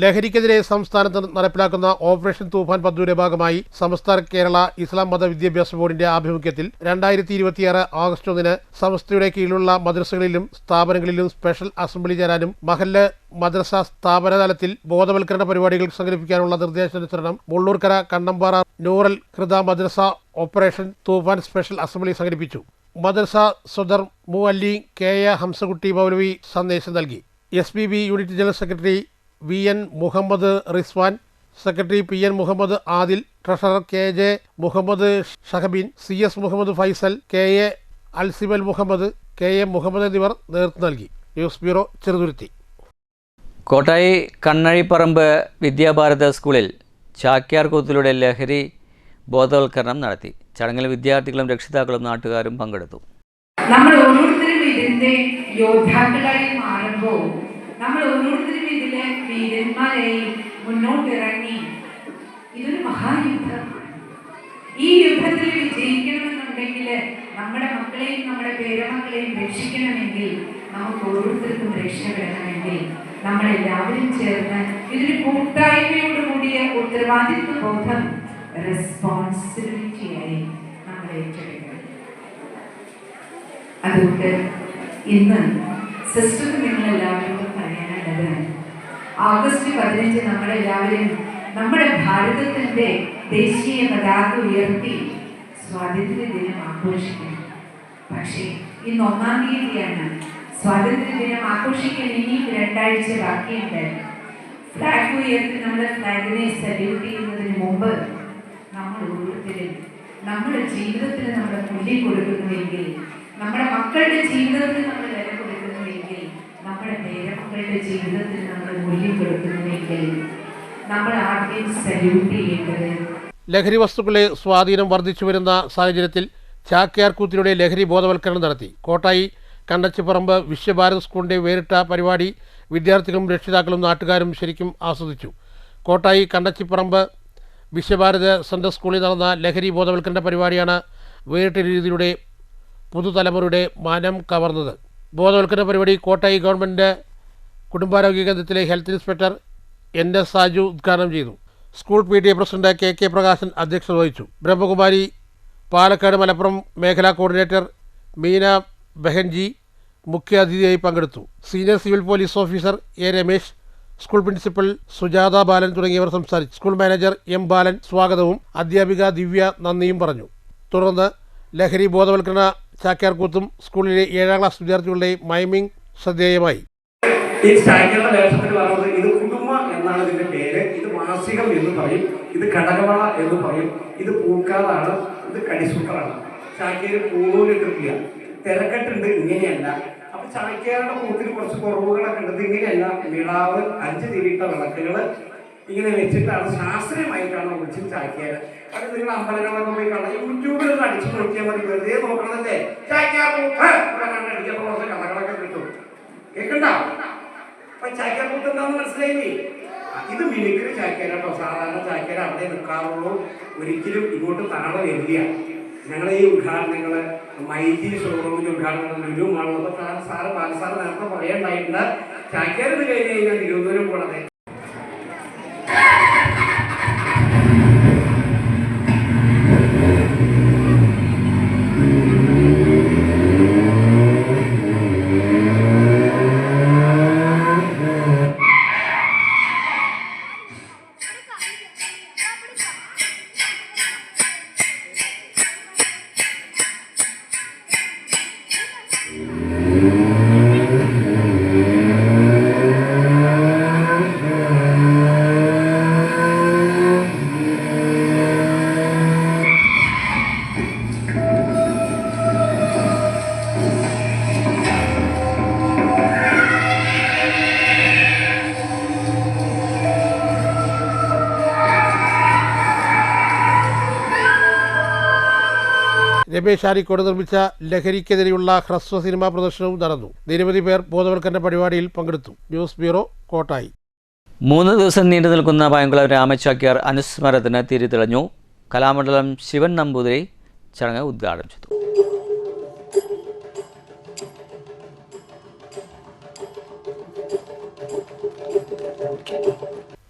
Speaker 2: ലഹരിക്കെതിരെ സംസ്ഥാനത്ത് നടപ്പിലാക്കുന്ന ഓപ്പറേഷൻ തൂഫാൻ പദ്ധതിയുടെ ഭാഗമായി സമസ്ത കേരള ഇസ്ലാം മത വിദ്യാഭ്യാസ ബോർഡിന്റെ ആഭിമുഖ്യത്തിൽ 2026 ഓഗസ്റ്റ് 1 സമസ്തയുടെ കീഴിലുള്ള മദ്രസകളിലും സ്ഥാപനങ്ങളിലും സ്പെഷ്യൽ അസംബ്ലി ചേരാനും മഹല്ല് മദ്രസ സ്ഥാപന തലത്തിൽ ബോധവൽക്കരണ പരിപാടികൾ സംഘടിപ്പിക്കാനുള്ള നിർദ്ദേശാനുസരണം മുള്ളൂർക്കര കണ്ണമ്പാറ നൂറൽ ഹൃദ മദ്രസ ഓപ്പറേഷൻ തൂഫാൻ സ്പെഷ്യൽ അസംബ്ലി സംഘടിപ്പിച്ചു. മദ്രസ സദർ മുഅല്ലി KA ഹംസകുട്ടി മൗലവി സന്ദേശം നൽകി. SBB unit general secretary VN Muhammad Rizwan, secretary PN Muhammad Adil, treasurer KJ Muhammad Shahabeen, CS Muhammad Faisal, KA Alsimal Muhammad, KM Muhammad എന്നിവർ നേതൃത്വം നൽകി. News bureau, Cheruthuruthy.
Speaker 1: കോട്ടായി കണ്ണഴിപ്പറമ്പ് വിദ്യാഭാരത സ്കൂളിൽ ചാക്യാർകൂത്തിലൂടെ ലഹരി ബോധവൽക്കരണം നടത്തി. ചടങ്ങിൽ വിദ്യാർത്ഥികളും രക്ഷിതാക്കളും നാട്ടുകാരും പങ്കെടുത്തു.
Speaker 7: നമ്മൾ ഓരോരുത്തരും ഇതിന്റെ യോദ്ധാക്കളായി മാറുമ്പോൾ നമ്മൾ ഓരോരുത്തരും ഇതിലെ വീരന്മാരായി മുന്നോട്ടിറങ്ങി ഇതൊരു മഹായുദ്ധമാണ്. ഈ യുദ്ധത്തിൽ വിജയിക്കണമെന്നുണ്ടെങ്കിൽ നമ്മുടെ മക്കളെയും നമ്മുടെ പേരമക്കളെയും രക്ഷിക്കണമെങ്കിൽ നമുക്ക് ഓരോരുത്തർക്കും രക്ഷപ്പെടണമെങ്കിൽ നമ്മളെല്ലാവരും ചേർന്ന് ഇതൊരു കൂട്ടായ്മയോടുകൂടിയ ഉത്തരവാദിത്വ ബോധം, റെസ്പോൺസിബിലിറ്റിയായി നമ്മൾ ഏറ്റെടുക്കണം. അതുകൊണ്ട് ഇന്ന് സിസ്റ്റർ നിങ്ങളെല്ലാവരോടും പറയാനുള്ളത്, ഓഗസ്റ്റ് 15 നമ്മളെല്ലാവരും നമ്മുടെ ഭാരതത്തിൻ്റെ ദേശീയ പതാക ഉയർത്തി സ്വാതന്ത്ര്യ ദിനം ആഘോഷിക്കണം. പക്ഷേ ഇന്ന് 1-ാം തീയതിയാണ്. സ്വാതന്ത്ര്യ ദിനം ആഘോഷിക്കാൻ ഇനിയും 2 ആഴ്ച ബാക്കിയുണ്ട്. ഫ്ലാഗ് ഉയർത്തി നമ്മൾ ഫ്ലാഗിനെ സല്യൂട്ട് ചെയ്യുന്നതിന് മുമ്പ് നമ്മുടെ ജീവിതത്തിന് നമ്മൾ മൂല്യം കൊടുക്കുന്നുവെങ്കിൽ, നമ്മുടെ മക്കളുടെ ജീവിതത്തിന് നമ്മൾ വില കൊടുക്കുന്നുവെങ്കിൽ, നമ്മുടെ പേരമക്കളുടെ ജീവിതത്തിന് നമ്മൾ മൂല്യം കൊടുക്കുന്നുവെങ്കിൽ, നമ്മൾ ആദ്യം സല്യൂട്ട് ചെയ്യേണ്ടത്.
Speaker 2: ലഹരി വസ്തുക്കളെ സ്വാധീനം വർദ്ധിച്ചു വരുന്ന സാഹചര്യത്തിൽ ചാക്യാർ കൂത്തിലൂടെ ലഹരി ബോധവൽക്കരണം നടത്തി. കോട്ടായി കണ്ടച്ചിപ്പറമ്പ് വിശ്വഭാരത് സ്കൂളിൻ്റെ വേറിട്ട പരിപാടി വിദ്യാർത്ഥികളും രക്ഷിതാക്കളും നാട്ടുകാരും ശരിക്കും ആസ്വദിച്ചു. കോട്ടായി കണ്ടച്ചിപ്പറമ്പ് വിശ്വഭാരത് സെൻട്രൽ സ്കൂളിൽ നടന്ന ലഹരി ബോധവൽക്കരണ പരിപാടിയാണ് വേറിട്ട രീതിയിലൂടെ പുതുതലമുറയുടെ മനം കവർന്നത്. ബോധവൽക്കരണ പരിപാടി കോട്ടായി ഗവൺമെൻറ് കുടുംബാരോഗ്യ കേന്ദ്രത്തിലെ ഹെൽത്ത് ഇൻസ്പെക്ടർ NS സാജു ഉദ്ഘാടനം ചെയ്തു. School PTA president KK Prakashan അധ്യക്ഷത വഹിച്ചു. ബ്രഹ്മകുമാരി പാലക്കാട് മലപ്പുറം മേഖലാ കോർഡിനേറ്റർ മീന ബെഹൻജി മുഖ്യ അതിഥിയായി പങ്കെടുത്തു. Senior civil police officer A Ramesh, school principal Sujatha Balan തുടങ്ങിയവർ സംസാരിച്ചു. സ്കൂൾ മാനേജർ M ബാലൻ സ്വാഗതവും അധ്യാപിക ദിവ്യ നന്ദിയും പറഞ്ഞു. തുടർന്ന് ലഹരി ബോധവൽക്കരണ ചാക്യാർകൂത്തും സ്കൂളിലെ 7ാം ക്ലാസ് വിദ്യാർത്ഥികളുടെ മൈമിംഗ് ശ്രദ്ധേയമായി.
Speaker 8: ഈ ചാക്യാരുടെ വേഷത്തിൽ പറയുന്നത് ഇത് കുടുംബ എന്നാണ് ഇതിന്റെ പേര്. ഇത് മാസികം എന്ന് പറയും, ഇത് കടകവള എന്ന് പറയും, ഇത് പൂക്കാതാണ്, ഇത് കടിസൂട്ടറാണ്. ചാക്യാര് പൂവിട്ടിട്ടില്ല, തിരക്കെട്ടുണ്ട്, ഇങ്ങനെയല്ല. അപ്പൊ ചാക്യാരുടെ കൂത്തിൽ കുറച്ച് കുറവുകളൊക്കെ ഉണ്ട്. ഇങ്ങനെയല്ല, വിളാവ് 5 തിരിയിട്ട വിളക്കുകൾ ഇങ്ങനെ വെച്ചിട്ടാണ് ശാസ്ത്രീയമായിട്ടാണ് വിളിച്ച് ചാക്യാര്. അത് നിങ്ങൾ അമ്പലങ്ങളൊക്കെ പോയി കാണാം, യൂട്യൂബിൽ ഒന്ന് അടിച്ചു നോക്കിയാൽ മതി. വെറുതെ നോക്കണതല്ലേ, ചാക്യാർ അടിച്ചപ്പോൾ കുറച്ച് കഥകളൊക്കെ കിട്ടും, കേൾക്കണ്ട. അപ്പൊ ചാക്യാർകൂത്ത് എന്താന്ന് മനസ്സിലായില്ലേ? ഇത് മിമിക്രി ചാക്യാരാട്ടോ. സാധാരണ ചാക്യാർ അവിടെ നിൽക്കാറുള്ളൂ, ഒരിക്കലും ഇങ്ങോട്ട് താഴെ വരില്ല. ഞങ്ങളെ ഈ ഉദ്ഘാടനങ്ങൾ, മൈജി ഷോറൂമിന്റെ ഉദ്ഘാടനങ്ങൾ, ലുലു മാളുള്ളപ്പോൾ ബാലസാറ് നേരത്തെ പറയണ്ടായിട്ടുണ്ട്, ചാക്യാർ ഇത് കഴിഞ്ഞ് കഴിഞ്ഞാൽ തിരുവനന്തപുരം പോണത്.
Speaker 2: രമേശ് ആരിക്കോട് നിർമ്മിച്ച ലഹരിക്കെതിരെയുള്ള ഹ്രസ്വ സിനിമാ പ്രദർശനവും നടന്നു. നിരവധി പേർ ബോധവൽക്കരണ പരിപാടിയിൽ പങ്കെടുത്തു. News bureau, Kottayi.
Speaker 1: 3 ദിവസം നീണ്ടു നിൽക്കുന്ന പയങ്കുളം രാമചാക്യാർ അനുസ്മരണത്തിന് തിരിതെളിഞ്ഞു. കലാമണ്ഡലം ശിവൻ നമ്പൂതിരി ചടങ്ങ് ഉദ്ഘാടനം ചെയ്തു.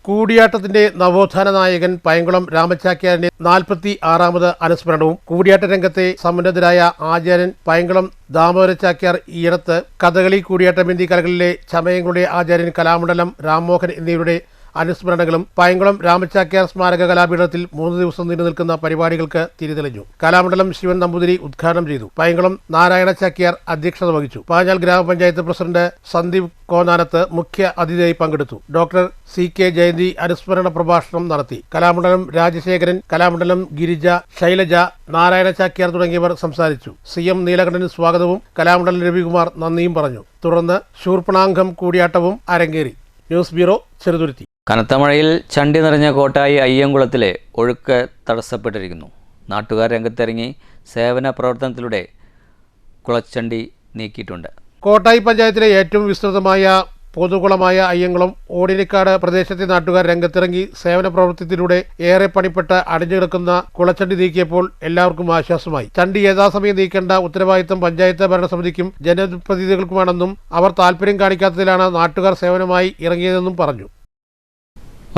Speaker 2: കൂടിയാട്ടത്തിന്റെ നവോത്ഥാന നായകൻ പയങ്കുളം രാമചാക്യാരിന്റെ 46ാമത് അനുസ്മരണവും കൂടിയാട്ട രംഗത്തെ സമുന്നതരായ ആചാര്യൻ പയങ്കുളം ദാമോദര ചാക്യാർ ഈയടത്ത് കഥകളി കൂടിയാട്ടം എന്നീ കലകളിലെ ചമയങ്ങളുടെ ആചാര്യൻ കലാമണ്ഡലം രാംമോഹൻ എന്നിവരുടെ അനുസ്മരണങ്ങളും പയങ്കുളം രാമചാക്യാർ സ്മാരക കലാപീഠത്തിൽ 3 ദിവസം നീണ്ടു നിൽക്കുന്ന പരിപാടികൾക്ക് തിരിതെളിഞ്ഞു. കലാമണ്ഡലം ശിവൻ നമ്പൂതിരി ഉദ്ഘാടനം ചെയ്തു. പയങ്കുളം നാരായണ ചാക്യാർ അധ്യക്ഷത വഹിച്ചു. പാഞ്ഞാൽ ഗ്രാമപഞ്ചായത്ത് പ്രസിഡന്റ് സന്ദീപ് കോനാനത്ത് മുഖ്യ അതിഥിയായി പങ്കെടുത്തു. ഡോക്ടർ CK ജയന്തി അനുസ്മരണ പ്രഭാഷണം നടത്തി. കലാമണ്ഡലം രാജശേഖരൻ, കലാമണ്ഡലം ഗിരിജ, ശൈലജ, നാരായണ ചാക്യാർ തുടങ്ങിയവർ സംസാരിച്ചു. CM നീലകണ്ഠൻ സ്വാഗതവും കലാമണ്ഡലം രവികുമാർ നന്ദിയും പറഞ്ഞു. തുടർന്ന് ശൂർപ്പണാംഗം കൂടിയാട്ടവും അരങ്ങേറി. News bureau, Cheruthuruthy.
Speaker 1: കനത്ത മഴയിൽ ചണ്ടി നിറഞ്ഞ കോട്ടായി അയ്യങ്കുളത്തിലെ ഒഴുക്ക് തടസ്സപ്പെട്ടിരിക്കുന്നു. നാട്ടുകാർ രംഗത്തിറങ്ങി സേവന പ്രവർത്തനത്തിലൂടെ കുളച്ചണ്ടി നീക്കിയിട്ടുണ്ട്.
Speaker 2: കോട്ടായി പഞ്ചായത്തിലെ ഏറ്റവും വിസ്തൃതമായ പൊതുകുളമായ അയ്യങ്കുളം ഓടിനിക്കാട് പ്രദേശത്തെ നാട്ടുകാർ രംഗത്തിറങ്ങി സേവന പ്രവൃത്തിയിലൂടെ ഏറെ പണിപ്പെട്ട് അടിഞ്ഞുകിടക്കുന്ന കുളച്ചണ്ടി നീക്കിയപ്പോൾ എല്ലാവർക്കും ആശ്വാസമായി. ചണ്ടി യഥാസമയം നീക്കേണ്ട ഉത്തരവാദിത്തം പഞ്ചായത്ത് ഭരണസമിതിക്കും ജനപ്രതിനിധികൾക്കുമാണെന്നും അവർ താൽപര്യം കാണിക്കാത്തതിലാണ് നാട്ടുകാർ സേവനമായി ഇറങ്ങിയതെന്നും പറഞ്ഞു.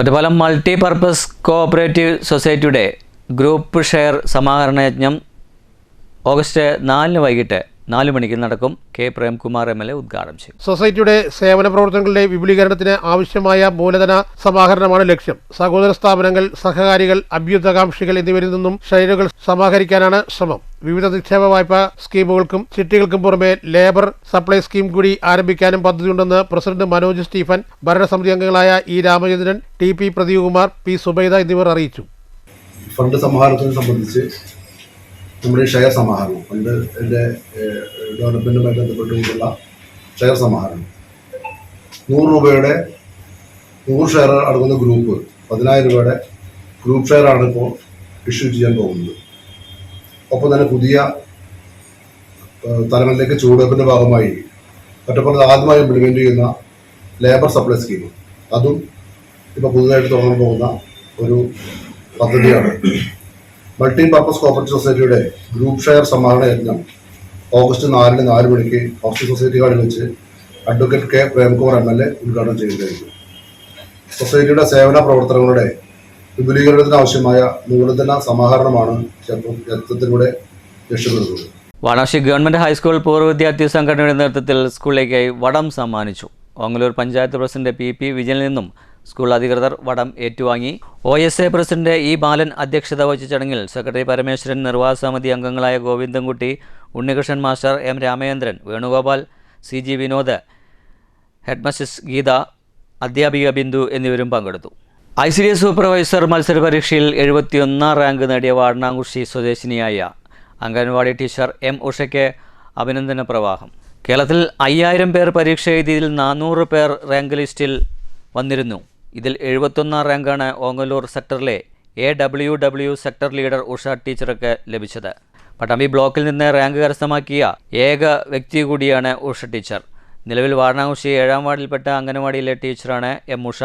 Speaker 1: ഒറ്റപ്പാലം മൾട്ടിപർപ്പസ് കോഓപ്പറേറ്റീവ് സൊസൈറ്റിയുടെ ഗ്രൂപ്പ് ഷെയർ സമാഹരണ യജ്ഞം ഓഗസ്റ്റ് 4 വൈകിട്ട് 4 മണിക്ക് നടക്കും. K പ്രേംകുമാർ MLA ഉദ്ഘാടനം ചെയ്യും.
Speaker 2: സൊസൈറ്റിയുടെ സേവന പ്രവർത്തനങ്ങളുടെ വിപുലീകരണത്തിന് ആവശ്യമായ മൂലധന സമാഹരണമാണ് ലക്ഷ്യം. സഹോദര സ്ഥാപനങ്ങൾ, സഹകാരികൾ, അഭ്യുദ്ധകാംക്ഷികൾ എന്നിവരിൽ നിന്നും ഷെയറുകൾ സമാഹരിക്കാനാണ് ശ്രമം. വിവിധ നിക്ഷേപ വായ്പാ സ്കീമുകൾക്കും ചിട്ടികൾക്കും പുറമെ ലേബർ സപ്ലൈ സ്കീം കൂടി ആരംഭിക്കാനും പദ്ധതിയുണ്ടെന്ന് പ്രസിഡന്റ് മനോജ് സ്റ്റീഫൻ, ഭരണസമിതി അംഗങ്ങളായ E Ramachandran, TP Pradeepkumar, P Subaida എന്നിവർ അറിയിച്ചു.
Speaker 9: ഫണ്ട് സമാഹരണത്തിനെ സംബന്ധിച്ച് നമ്മുടെ ഷെയർ സമാഹരണം പണ്ട് എൻ്റെ ഡെവലപ്മെൻറ്റുമായി ബന്ധപ്പെട്ടുകൊണ്ടുള്ള ഷെയർ സമാഹരണം 100 രൂപയുടെ 100 ഷെയർ അടങ്ങുന്ന ഗ്രൂപ്പ് 10,000 രൂപയുടെ ഗ്രൂപ്പ് ഷെയർ ആണ് ഇപ്പോൾ ഇഷ്യൂ ചെയ്യാൻ പോകുന്നത്. ഒപ്പം തന്നെ പുതിയ തലങ്ങളിലേക്ക് ചുവടുവെപ്പിൻ്റെ ഭാഗമായി ഒറ്റപ്പുറത്ത് ആദ്യമായി ഇംപ്ലിമെൻ്റ് ചെയ്യുന്ന ലേബർ സപ്ലൈ സ്കീം, അതും ഇപ്പോൾ പുതുതായിട്ട് തുടങ്ങാൻ പോകുന്ന ഒരു പദ്ധതിയാണ്. മൾട്ടി പർപ്പസ് കോപ്പറേറ്റീവ് സൊസൈറ്റിയുടെ ഗ്രൂപ്പ് ഷെയർ സമാഹരണ യജ്ഞം ഓഗസ്റ്റ് 4-ന് 4 മണിക്ക് ഓക്സിജൻ സൊസൈറ്റി ഹാളിൽ വെച്ച് അഡ്വക്കേറ്റ് കെ പ്രേംകുമാർ MLA ഉദ്ഘാടനം ചെയ്യുന്നതായിരിക്കും. സൊസൈറ്റിയുടെ സേവന പ്രവർത്തനങ്ങളുടെ വിപുലീകരണത്തിന് ആവശ്യമായ മൂലധന സമാഹരണമാണ് യജ്ഞത്തിലൂടെ ലക്ഷ്യമിടുന്നത്.
Speaker 1: വാണാശി ഗവൺമെൻറ് ഹൈസ്കൂൾ പൂർവ്വ വിദ്യാർത്ഥി സംഘടനയുടെ നേതൃത്വത്തിൽ സ്കൂളിലേക്കായി വടം സമ്മാനിച്ചു. ഓങ്ങല്ലൂർ പഞ്ചായത്ത് പ്രസിഡന്റ് PP വിജയനിൽ നിന്നും സ്കൂൾ അധികൃതർ വടം ഏറ്റുവാങ്ങി. OSA പ്രസിഡന്റ് E ബാലൻ അധ്യക്ഷത വഹിച്ച ചടങ്ങിൽ സെക്രട്ടറി പരമേശ്വരൻ, നിർവാഹക സമിതി അംഗങ്ങളായ Govindankutty, Unnikrishnan master, M Ramachandran, Venugopal, CG Vinod, headmistress Geetha, അധ്യാപിക ബിന്ദു എന്നിവരും പങ്കെടുത്തു. ICDS സൂപ്പർവൈസർ മത്സര പരീക്ഷയിൽ 71 റാങ്ക് നേടിയ വാടനാംകുഴി സ്വദേശിനിയായ അംഗൻവാടി ടീച്ചർ M ഉഷയ്ക്ക് അഭിനന്ദന പ്രവാഹം. കേരളത്തിൽ 5000 പേർ പരീക്ഷ എഴുതിയതിൽ 400 പേർ റാങ്ക് ലിസ്റ്റിൽ വന്നിരുന്നു. ഇതിൽ 71 റാങ്കാണ് ഓങ്ങല്ലൂർ സെക്ടറിലെ AWW സെക്ടർ ലീഡർ ഉഷ ടീച്ചർക്ക് ലഭിച്ചത്. പട്ടാമ്പി ബ്ലോക്കിൽ നിന്ന് റാങ്ക് കരസ്ഥമാക്കിയ ഏക വ്യക്തി കൂടിയാണ് ഉഷ ടീച്ചർ. നിലവിൽ വാടനാംകുഴി 7ാം വാർഡിൽപ്പെട്ട അംഗൻവാടിയിലെ ടീച്ചറാണ് M ഉഷ.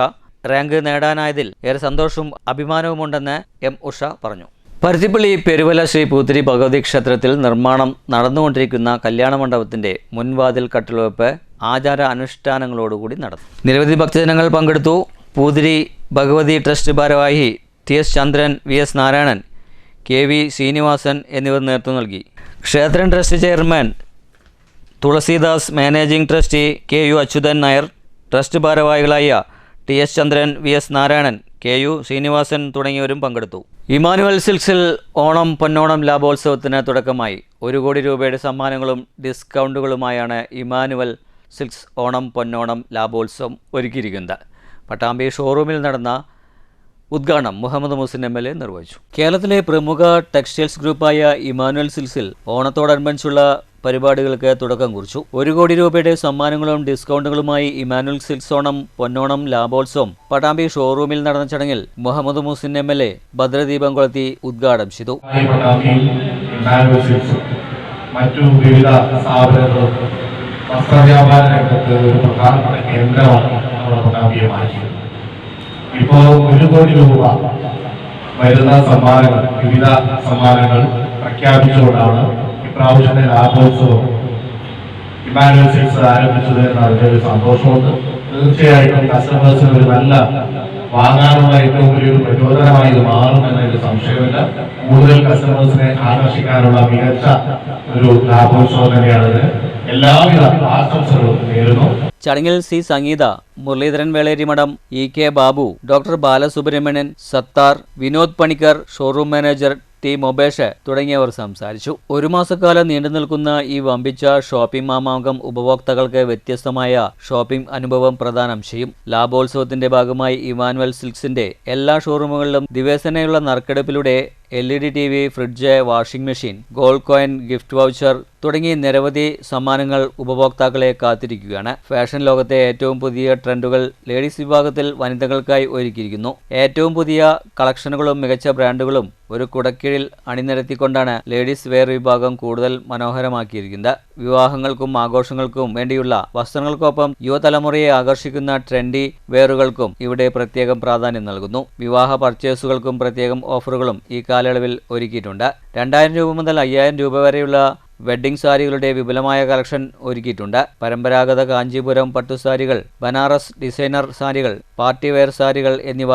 Speaker 1: റാങ്ക് നേടാനായതിൽ ഏറെ സന്തോഷവും അഭിമാനവുമുണ്ടെന്ന് M ഉഷ പറഞ്ഞു. പരുത്തിപ്പള്ളി പെരുവല ശ്രീ പൂത്തിരി ഭഗവതി ക്ഷേത്രത്തിൽ നിർമ്മാണം നടന്നുകൊണ്ടിരിക്കുന്ന കല്യാണ മണ്ഡപത്തിൻ്റെ മുൻവാതിൽ കട്ടിൽവെപ്പ് ആചാര അനുഷ്ഠാനങ്ങളോടുകൂടി നടന്നു. നിരവധി ഭക്തജനങ്ങൾ പങ്കെടുത്തു. പൂതിരി ഭഗവതി ട്രസ്റ്റ് ഭാരവാഹി TS Chandran, VS Narayanan, KV Srinivasan എന്നിവർ നേതൃത്വം നൽകി. ക്ഷേത്രം trust chairman Thulasidas, managing trustee KU Achuthan Nair, trust ഭാരവാഹികളായ TS Chandran, VS Narayanan, KU Srinivasan തുടങ്ങിയവരും പങ്കെടുത്തു. ഇമാനുവൽ സിൽക്സിൽ ഓണം പൊന്നോണം ലാഭോത്സവത്തിന് തുടക്കമായി. 1 കോടി രൂപയുടെ സമ്മാനങ്ങളും ഡിസ്കൗണ്ടുകളുമായാണ് ഇമാനുവൽ സിൽക്സ് ഓണം പൊന്നോണം ലാഭോത്സവം ഒരുക്കിയിരിക്കുന്നത്. പട്ടാമ്പി ഷോറൂമിൽ നടന്ന ഉദ്ഘാടനം മുഹമ്മദ് മുഹസിൻ MLA നിർവഹിച്ചു. കേരളത്തിലെ പ്രമുഖ ടെക്സ്റ്റൈൽസ് ഗ്രൂപ്പായ ഇമാനുവൽ സിൽക്സിൽ ഓണത്തോടനുബന്ധിച്ചുള്ള പരിപാടികൾക്ക് തുടക്കം കുറിച്ചു. 1 കോടി രൂപയുടെ സമ്മാനങ്ങളും ഡിസ്കൗണ്ടുകളുമായി ഇമാനുവൽ സിൽക്സ് ഓണം പൊന്നോണം ലാഭോത്സവം പട്ടാമ്പി ഷോറൂമിൽ നടന്ന ചടങ്ങിൽ മുഹമ്മദ് മുഹസിൻ MLA ഭദ്രദീപം കൊളുത്തി ഉദ്ഘാടനം ചെയ്തു.
Speaker 10: മറ്റു വിവിധ സ്ഥാപനങ്ങളും വസ്ത്രവ്യാപാര രംഗത്ത് ഒരു പ്രധാനപ്പെട്ട കേന്ദ്രമാണ് നമ്മുടെ പട്ടാമ്പിയെ മാറ്റിയത്. ഇപ്പോൾ 1 കോടി രൂപ വരുന്ന സമ്മാനങ്ങൾ, വിവിധ സമ്മാനങ്ങൾ പ്രഖ്യാപിച്ചുകൊണ്ടാണ് ഇപ്രാവശ്യത്തെ ലാഭോത്സവം ഇമാനുവൽ സിൽക്സ് ആരംഭിച്ചത് എന്ന അതിൻ്റെ ഒരു സന്തോഷമുണ്ട്. തീർച്ചയായിട്ടും കസ്റ്റമേഴ്സിന് ഒരു നല്ല വാങ്ങാനുള്ള ഏറ്റവും വലിയൊരു പ്രചോദനമായി ഇത് മാറും എന്നതിൽ സംശയമില്ല. കൂടുതൽ കസ്റ്റമേഴ്സിനെ ആകർഷിക്കാനുള്ള മികച്ച ഒരു ലാഭോത്സവം തന്നെയാണിത്. എല്ലാവിധ ആശംസകളും നേരുന്നു.
Speaker 1: ചടങ്ങിൽ C Sangeetha, Muraleedharan Velerimadham, EK Babu, doctor Balasubramanian, Sathar, Vinod Panicker, showroom manager T Mobesh തുടങ്ങിയവർ സംസാരിച്ചു. 1 മാസക്കാലം നീണ്ടു നിൽക്കുന്ന ഈ വമ്പിച്ച ഷോപ്പിംഗ് മാമാങ്കം ഉപഭോക്താക്കൾക്ക് വ്യത്യസ്തമായ ഷോപ്പിംഗ് അനുഭവം പ്രദാനം ചെയ്യും. ലാഭോത്സവത്തിന്റെ ഭാഗമായി ഇമാനുവൽ സിൽക്സിന്റെ എല്ലാ ഷോറൂമുകളിലും ദിവസേനയുള്ള നറുക്കെടുപ്പിലൂടെ LED TV, fridge, washing machine, gold coin, gift voucher തുടങ്ങി നിരവധി സമ്മാനങ്ങൾ ഉപഭോക്താക്കളെ കാത്തിരിക്കുകയാണ്. ഫാഷൻ ലോകത്തെ ഏറ്റവും പുതിയ ട്രെൻഡുകൾ ലേഡീസ് വിഭാഗത്തിൽ വനിതകൾക്കായി ഒരുക്കിയിരിക്കുന്നു. ഏറ്റവും പുതിയ കളക്ഷനുകളും മികച്ച ബ്രാൻഡുകളും ഒരു കുടക്കീഴിൽ അണിനിരത്തിക്കൊണ്ടാണ് ലേഡീസ് വെയർ വിഭാഗം കൂടുതൽ മനോഹരമാക്കിയിരിക്കുന്നത്. വിവാഹങ്ങൾക്കും ആഘോഷങ്ങൾക്കും വേണ്ടിയുള്ള വസ്ത്രങ്ങൾക്കൊപ്പം യുവതലമുറയെ ആകർഷിക്കുന്ന ട്രെൻഡി വെയറുകൾക്കും ഇവിടെ പ്രത്യേകം പ്രാധാന്യം നൽകുന്നു. വിവാഹ പർച്ചേസുകൾക്കും പ്രത്യേകം ഓഫറുകളും ഈ കാലയളവിൽ ഒരുക്കിയിട്ടുണ്ട്. 2000 രൂപ മുതൽ 5000 രൂപ വരെയുള്ള വെഡ്ഡിംഗ് സാരികളുടെ വിപുലമായ കളക്ഷൻ ഒരുക്കിയിട്ടുണ്ട്. പരമ്പരാഗത കാഞ്ചീപുരം പട്ടുസാരികൾ, ബനാറസ് ഡിസൈനർ സാരികൾ, പാർട്ടി വെയർ സാരികൾ എന്നിവ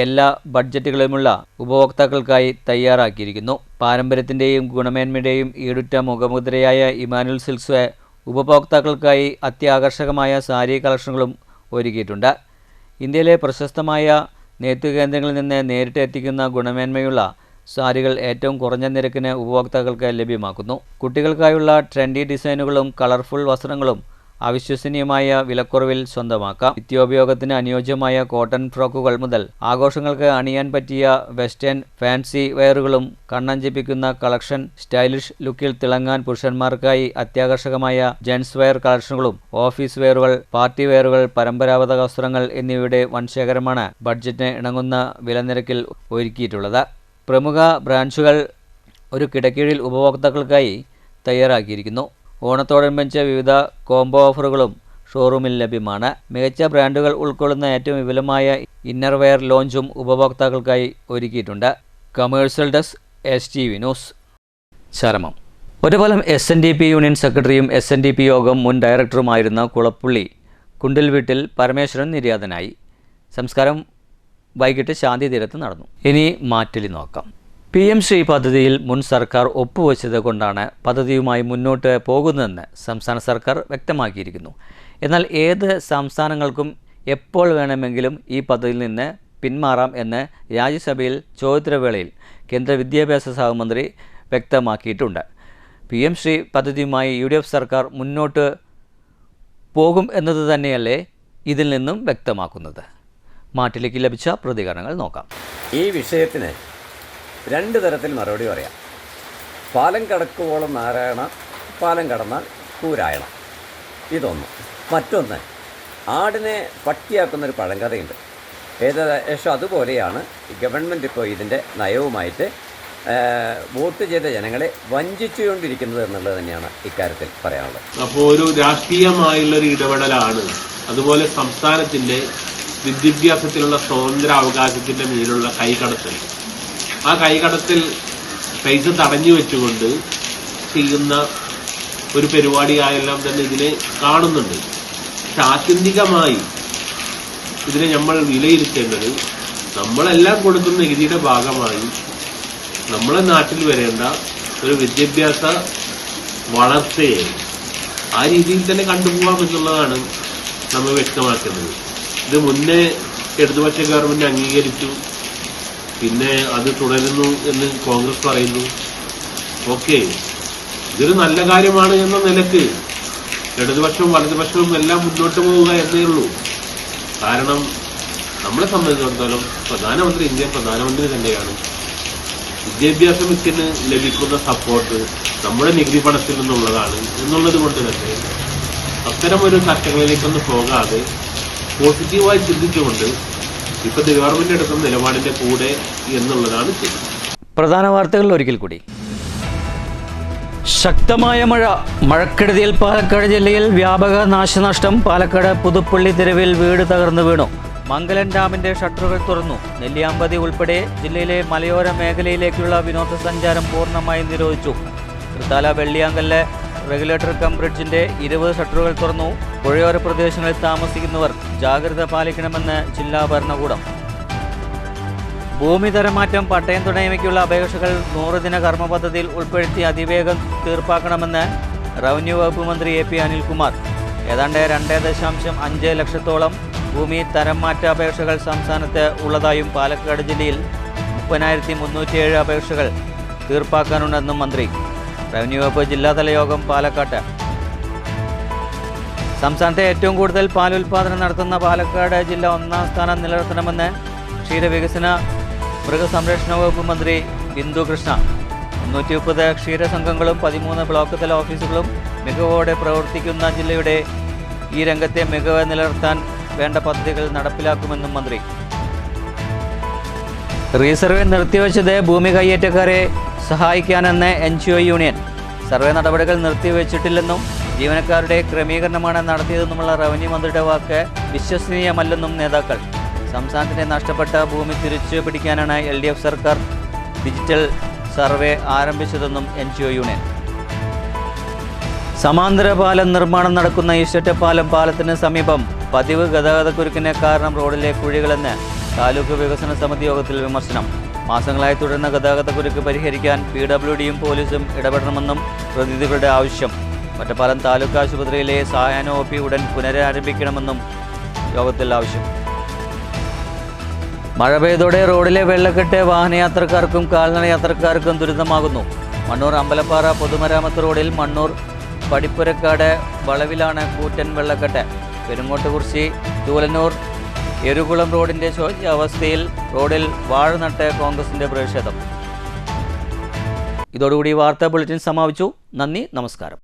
Speaker 1: എല്ലാ ബഡ്ജറ്റുകളിലുമുള്ള ഉപഭോക്താക്കൾക്കായി തയ്യാറാക്കിയിരിക്കുന്നു. പാരമ്പര്യത്തിൻ്റെയും ഗുണമേന്മയുടെയും ഈടുറ്റ മുഖമുദ്രയായ ഇമാനുവൽ സിൽക്സ് ഉപഭോക്താക്കൾക്കായി അത്യാകർഷകമായ സാരി കളക്ഷനുകളും ഒരുക്കിയിട്ടുണ്ട്. ഇന്ത്യയിലെ പ്രശസ്തമായ നെയ്ത്തുകേന്ദ്രങ്ങളിൽ നിന്ന് നേരിട്ട് എത്തിക്കുന്ന ഗുണമേന്മയുള്ള സാരികൾ ഏറ്റവും കുറഞ്ഞ നിരക്കിന് ഉപഭോക്താക്കൾക്ക് ലഭ്യമാക്കുന്നു. കുട്ടികൾക്കായുള്ള ട്രെൻഡി ഡിസൈനുകളും കളർഫുൾ വസ്ത്രങ്ങളും അവിശ്വസനീയമായ വിലക്കുറവിൽ സ്വന്തമാക്കാം. നിത്യോപയോഗത്തിന് അനുയോജ്യമായ കോട്ടൺ ഫ്രോക്കുകൾ മുതൽ ആഘോഷങ്ങൾക്ക് അണിയാൻ പറ്റിയ വെസ്റ്റേൺ ഫാൻസി വെയറുകളും കണ്ണഞ്ചിപ്പിക്കുന്ന കളക്ഷൻ, സ്റ്റൈലിഷ് ലുക്കിൽ തിളങ്ങാൻ പുരുഷന്മാർക്കായി അത്യാകർഷകമായ ജെൻസ് വെയർ കളക്ഷനുകളും, ഓഫീസ് വെയറുകൾ, പാർട്ടി വെയറുകൾ, പരമ്പരാഗത വസ്ത്രങ്ങൾ എന്നിവയുടെ വൻശേഖരമാണ് ബഡ്ജറ്റിന് ഇണങ്ങുന്ന വിലനിരക്കിൽ ഒരുക്കിയിട്ടുള്ളത്. പ്രമുഖ ബ്രാൻഡുകൾ ഒരു കിടക്കീഴിൽ ഉപഭോക്താക്കൾക്കായി തയ്യാറാക്കിയിരിക്കുന്നു. ഓണത്തോടനുബന്ധിച്ച വിവിധ കോംബോ ഓഫറുകളും ഷോറൂമിൽ ലഭ്യമാണ്. മികച്ച ബ്രാൻഡുകൾ ഉൾക്കൊള്ളുന്ന ഏറ്റവും വിപുലമായ ഇന്നർ വെയർ ലോഞ്ചും ഉപഭോക്താക്കൾക്കായി ഒരുക്കിയിട്ടുണ്ട്. Commercial desk STV news. ചരമം. ഒറ്റപ്പാലം SNDP യൂണിയൻ സെക്രട്ടറിയും SNDP യോഗം മുൻ ഡയറക്ടറുമായിരുന്ന കുളപ്പുള്ളി കുണ്ടിൽ വീട്ടിൽ പരമേശ്വരൻ നിര്യാതനായി. സംസ്കാരം വൈകിട്ട് ശാന്തി തീരത്ത് നടന്നു. ഇനി മാറ്റലി നോക്കാം. PM ശ്രീ പദ്ധതിയിൽ മുൻ സർക്കാർ ഒപ്പുവെച്ചത് കൊണ്ടാണ് പദ്ധതിയുമായി മുന്നോട്ട് പോകുന്നതെന്ന് സംസ്ഥാന സർക്കാർ വ്യക്തമാക്കിയിരിക്കുന്നു. എന്നാൽ ഏത് സംസ്ഥാനങ്ങൾക്കും എപ്പോൾ വേണമെങ്കിലും ഈ പദ്ധതിയിൽ നിന്ന് പിന്മാറാം എന്ന് രാജ്യസഭയിൽ ചോദ്യോത്തരവേളയിൽ കേന്ദ്ര വിദ്യാഭ്യാസ സഹമന്ത്രി വ്യക്തമാക്കിയിട്ടുണ്ട്. PM ശ്രീ പദ്ധതിയുമായി UDF സർക്കാർ മുന്നോട്ട് പോകും എന്നത് തന്നെയല്ലേ ഇതിൽ നിന്നും വ്യക്തമാക്കുന്നത്. മാറ്റിലേക്ക് ലഭിച്ച പ്രതികരണങ്ങൾ നോക്കാം.
Speaker 11: ഈ വിഷയത്തിന് രണ്ട് തരത്തിൽ മറുപടി പറയാം. പാലം കടക്കുവോളം നാരായണ, പാലം കടന്നാൽ കൂരായണ. ഇതൊന്ന്. മറ്റൊന്ന്, ആടിനെ പട്ടിയാക്കുന്നൊരു പഴങ്കഥയുണ്ട്. ഏകദേശം അതുപോലെയാണ് ഗവൺമെൻറ് ഇപ്പോൾ ഇതിൻ്റെ നയവുമായിട്ട് വോട്ട് ചെയ്ത ജനങ്ങളെ വഞ്ചിച്ചുകൊണ്ടിരിക്കുന്നത് എന്നുള്ളത് തന്നെയാണ് ഇക്കാര്യത്തിൽ പറയാനുള്ളത്.
Speaker 12: അപ്പോൾ ഒരു രാഷ്ട്രീയമായുള്ളൊരു ഇടപെടലാണ്. അതുപോലെ സംസ്ഥാനത്തിൻ്റെ വിദ്യാഭ്യാസത്തിലുള്ള സ്വതന്ത്ര അവകാശത്തിൻ്റെ മേലുള്ള കൈകടത്തൽ. ആ കൈകടത്തൽ പൈസ തടഞ്ഞു വെച്ചുകൊണ്ട് ചെയ്യുന്ന ഒരു പരിപാടിയായെല്ലാം തന്നെ ഇതിനെ കാണുന്നുണ്ട്. പക്ഷെ ആത്യന്തികമായി ഇതിനെ നമ്മൾ വിലയിരുത്തേണ്ടത് നമ്മളെല്ലാം കൊടുക്കുന്ന നികുതിയുടെ ഭാഗമായി നമ്മളെ നാട്ടിൽ വരേണ്ട ഒരു വിദ്യാഭ്യാസ വളർച്ചയെ ആ രീതിയിൽ തന്നെ കണ്ടുപോകാം എന്നുള്ളതാണ് നമ്മൾ വ്യക്തമാക്കുന്നത്. ഇത് മുന്നേ ഇടതുപക്ഷ ഗവൺമെന്റ് അംഗീകരിച്ചു, പിന്നെ അത് തുടരുന്നു എന്ന് കോൺഗ്രസ് പറയുന്നു. ഓക്കെ, ഇതൊരു നല്ല കാര്യമാണ് എന്ന നിലക്ക് ഇടതുപക്ഷവും വലതുപക്ഷവും എല്ലാം മുന്നോട്ട് പോവുക എന്നേ ഉള്ളൂ. കാരണം നമ്മളെ സംബന്ധിച്ചിടത്തോളം പ്രധാനമന്ത്രി ഇന്ത്യൻ പ്രധാനമന്ത്രി തന്നെയാണ്. വിദ്യാഭ്യാസ മിഷന് ലഭിക്കുന്ന സപ്പോർട്ട് നമ്മുടെ നികുതി പണത്തിൽ നിന്നുള്ളതാണ് എന്നുള്ളത് കൊണ്ട് തന്നെ അത്തരമൊരു ചർച്ചകളിലേക്കൊന്നും പോകാതെ പോസിറ്റീവായി ചിന്തിച്ചുകൊണ്ട് ഇപ്പോഴത്തെ ഗവൺമെന്റ് എടുക്കുന്ന നിലപാടിന്റെ കൂടെ എന്നുള്ളതാണ് ശരി.
Speaker 1: പ്രധാന വാർത്തകൾ ഒരിക്കൽ കൂടി. ശക്തമായ മഴക്കെടുതിയിൽ പാലക്കാട് ജില്ലയിൽ വ്യാപക നാശനഷ്ടം. പാലക്കാട് പുതുപ്പള്ളി തെരുവിൽ വീട് തകർന്നു വീണു. മംഗലം ഡാമിന്റെ ഷട്ടറുകൾ തുറന്നു. നെല്ലിയാമ്പതി ഉൾപ്പെടെ ജില്ലയിലെ മലയോര മേഖലയിലേക്കുള്ള വിനോദസഞ്ചാരം പൂർണ്ണമായും നിരോധിച്ചു. തൃത്താല വെള്ളിയാങ്കല്ല് റെഗുലേറ്റർ കം ബ്രിഡ്ജിന്റെ 20 ഷട്ടറുകൾ തുറന്നു. പുഴയോര പ്രദേശങ്ങളിൽ താമസിക്കുന്നവർ ജാഗ്രത പാലിക്കണമെന്ന് ജില്ലാ ഭരണകൂടം. ഭൂമി തരമാറ്റം, പട്ടയം തുടങ്ങിയവയ്ക്കുള്ള അപേക്ഷകൾ 100 ദിന കർമ്മ പദ്ധതിയിൽ ഉൾപ്പെടുത്തി അതിവേഗം തീർപ്പാക്കണമെന്ന് റവന്യൂ വകുപ്പ് മന്ത്രി AP അനിൽകുമാർ. ഏതാണ്ട് 2.5 ലക്ഷത്തോളം ഭൂമി തരം മാറ്റ അപേക്ഷകൾ സംസ്ഥാനത്ത് ഉള്ളതായും പാലക്കാട് ജില്ലയിൽ 30,307 അപേക്ഷകൾ തീർപ്പാക്കാനുണ്ടെന്നും മന്ത്രി. റവന്യൂ വകുപ്പ് ജില്ലാതല യോഗം പാലക്കാട്ട്. സംസ്ഥാനത്തെ ഏറ്റവും കൂടുതൽ പാൽ ഉൽപ്പാദനം നടത്തുന്ന പാലക്കാട് ജില്ല 1ാം സ്ഥാനം നിലനിർത്തണമെന്ന് ക്ഷീരവികസന മൃഗസംരക്ഷണ വകുപ്പ് മന്ത്രി ബിന്ദു കൃഷ്ണ. 330 ക്ഷീരസംഘങ്ങളും 13 ബ്ലോക്ക് തല ഓഫീസുകളും മികവോടെ പ്രവർത്തിക്കുന്ന ജില്ലയുടെ ഈ രംഗത്തെ മികവ് നിലനിർത്താൻ വേണ്ട പദ്ധതികൾ നടപ്പിലാക്കുമെന്നും മന്ത്രി. റീസർവേ നിർത്തിവെച്ചത് ഭൂമി കയ്യേറ്റക്കാരെ സഹായിക്കാനെന്ന് NGO യൂണിയൻ. സർവേ നടപടികൾ നിർത്തിവെച്ചിട്ടില്ലെന്നും ജീവനക്കാരുടെ ക്രമീകരണമാണ് നടത്തിയതെന്നുമുള്ള റവന്യൂ മന്ത്രിയുടെ വാക്ക് വിശ്വസനീയമല്ലെന്നും നേതാക്കൾ. സംസ്ഥാനത്തിന്റെ നഷ്ടപ്പെട്ട ഭൂമി തിരിച്ചു പിടിക്കാനാണ് LDF സർക്കാർ ഡിജിറ്റൽ സർവേ ആരംഭിച്ചതെന്നും NGO യൂണിയൻ. സമാന്തര പാലം നിർമ്മാണം നടക്കുന്ന ഈസ്റ്ററ്റപ്പാലം പാലത്തിന് സമീപം പതിവ് ഗതാഗതക്കുരുക്കിന് കാരണം റോഡിലെ കുഴികളെന്ന് താലൂക്ക് വികസന സമിതി യോഗത്തിൽ വിമർശനം. മാസങ്ങളായി തുടരുന്ന ഗതാഗതക്കുരുക്ക് പരിഹരിക്കാൻ PWDയും പോലീസും ഇടപെടണമെന്നും പ്രതിനിധികളുടെ ആവശ്യം. ഒറ്റപ്പാലം താലൂക്ക് ആശുപത്രിയിലെ സായാഹ്ന OP ഉടൻ പുനരാരംഭിക്കണമെന്നും യോഗത്തിൽ ആവശ്യം. മഴ പെയ്തോടെ റോഡിലെ വെള്ളക്കെട്ട് വാഹനയാത്രക്കാർക്കും കാൽനട യാത്രക്കാർക്കും ദുരിതമാകുന്നു. മണ്ണൂർ അമ്പലപ്പാറ പൊതുമരാമത്ത് റോഡിൽ മണ്ണൂർ പടിപ്പുരക്കാട് വളവിലാണ് കൂറ്റൻ വെള്ളക്കെട്ട്. പെരുങ്ങോട്ടുകുറിശി ചൂലന്നൂർ എരുകുളം റോഡിൻ്റെ ശോച്യാവസ്ഥയിൽ റോഡിൽ വാഴ നട്ട് കോൺഗ്രസിൻ്റെ പ്രതിഷേധം. ഇതോടുകൂടി വാർത്താ ബുള്ളറ്റിൻ സമാപിച്ചു. നന്ദി, നമസ്കാരം.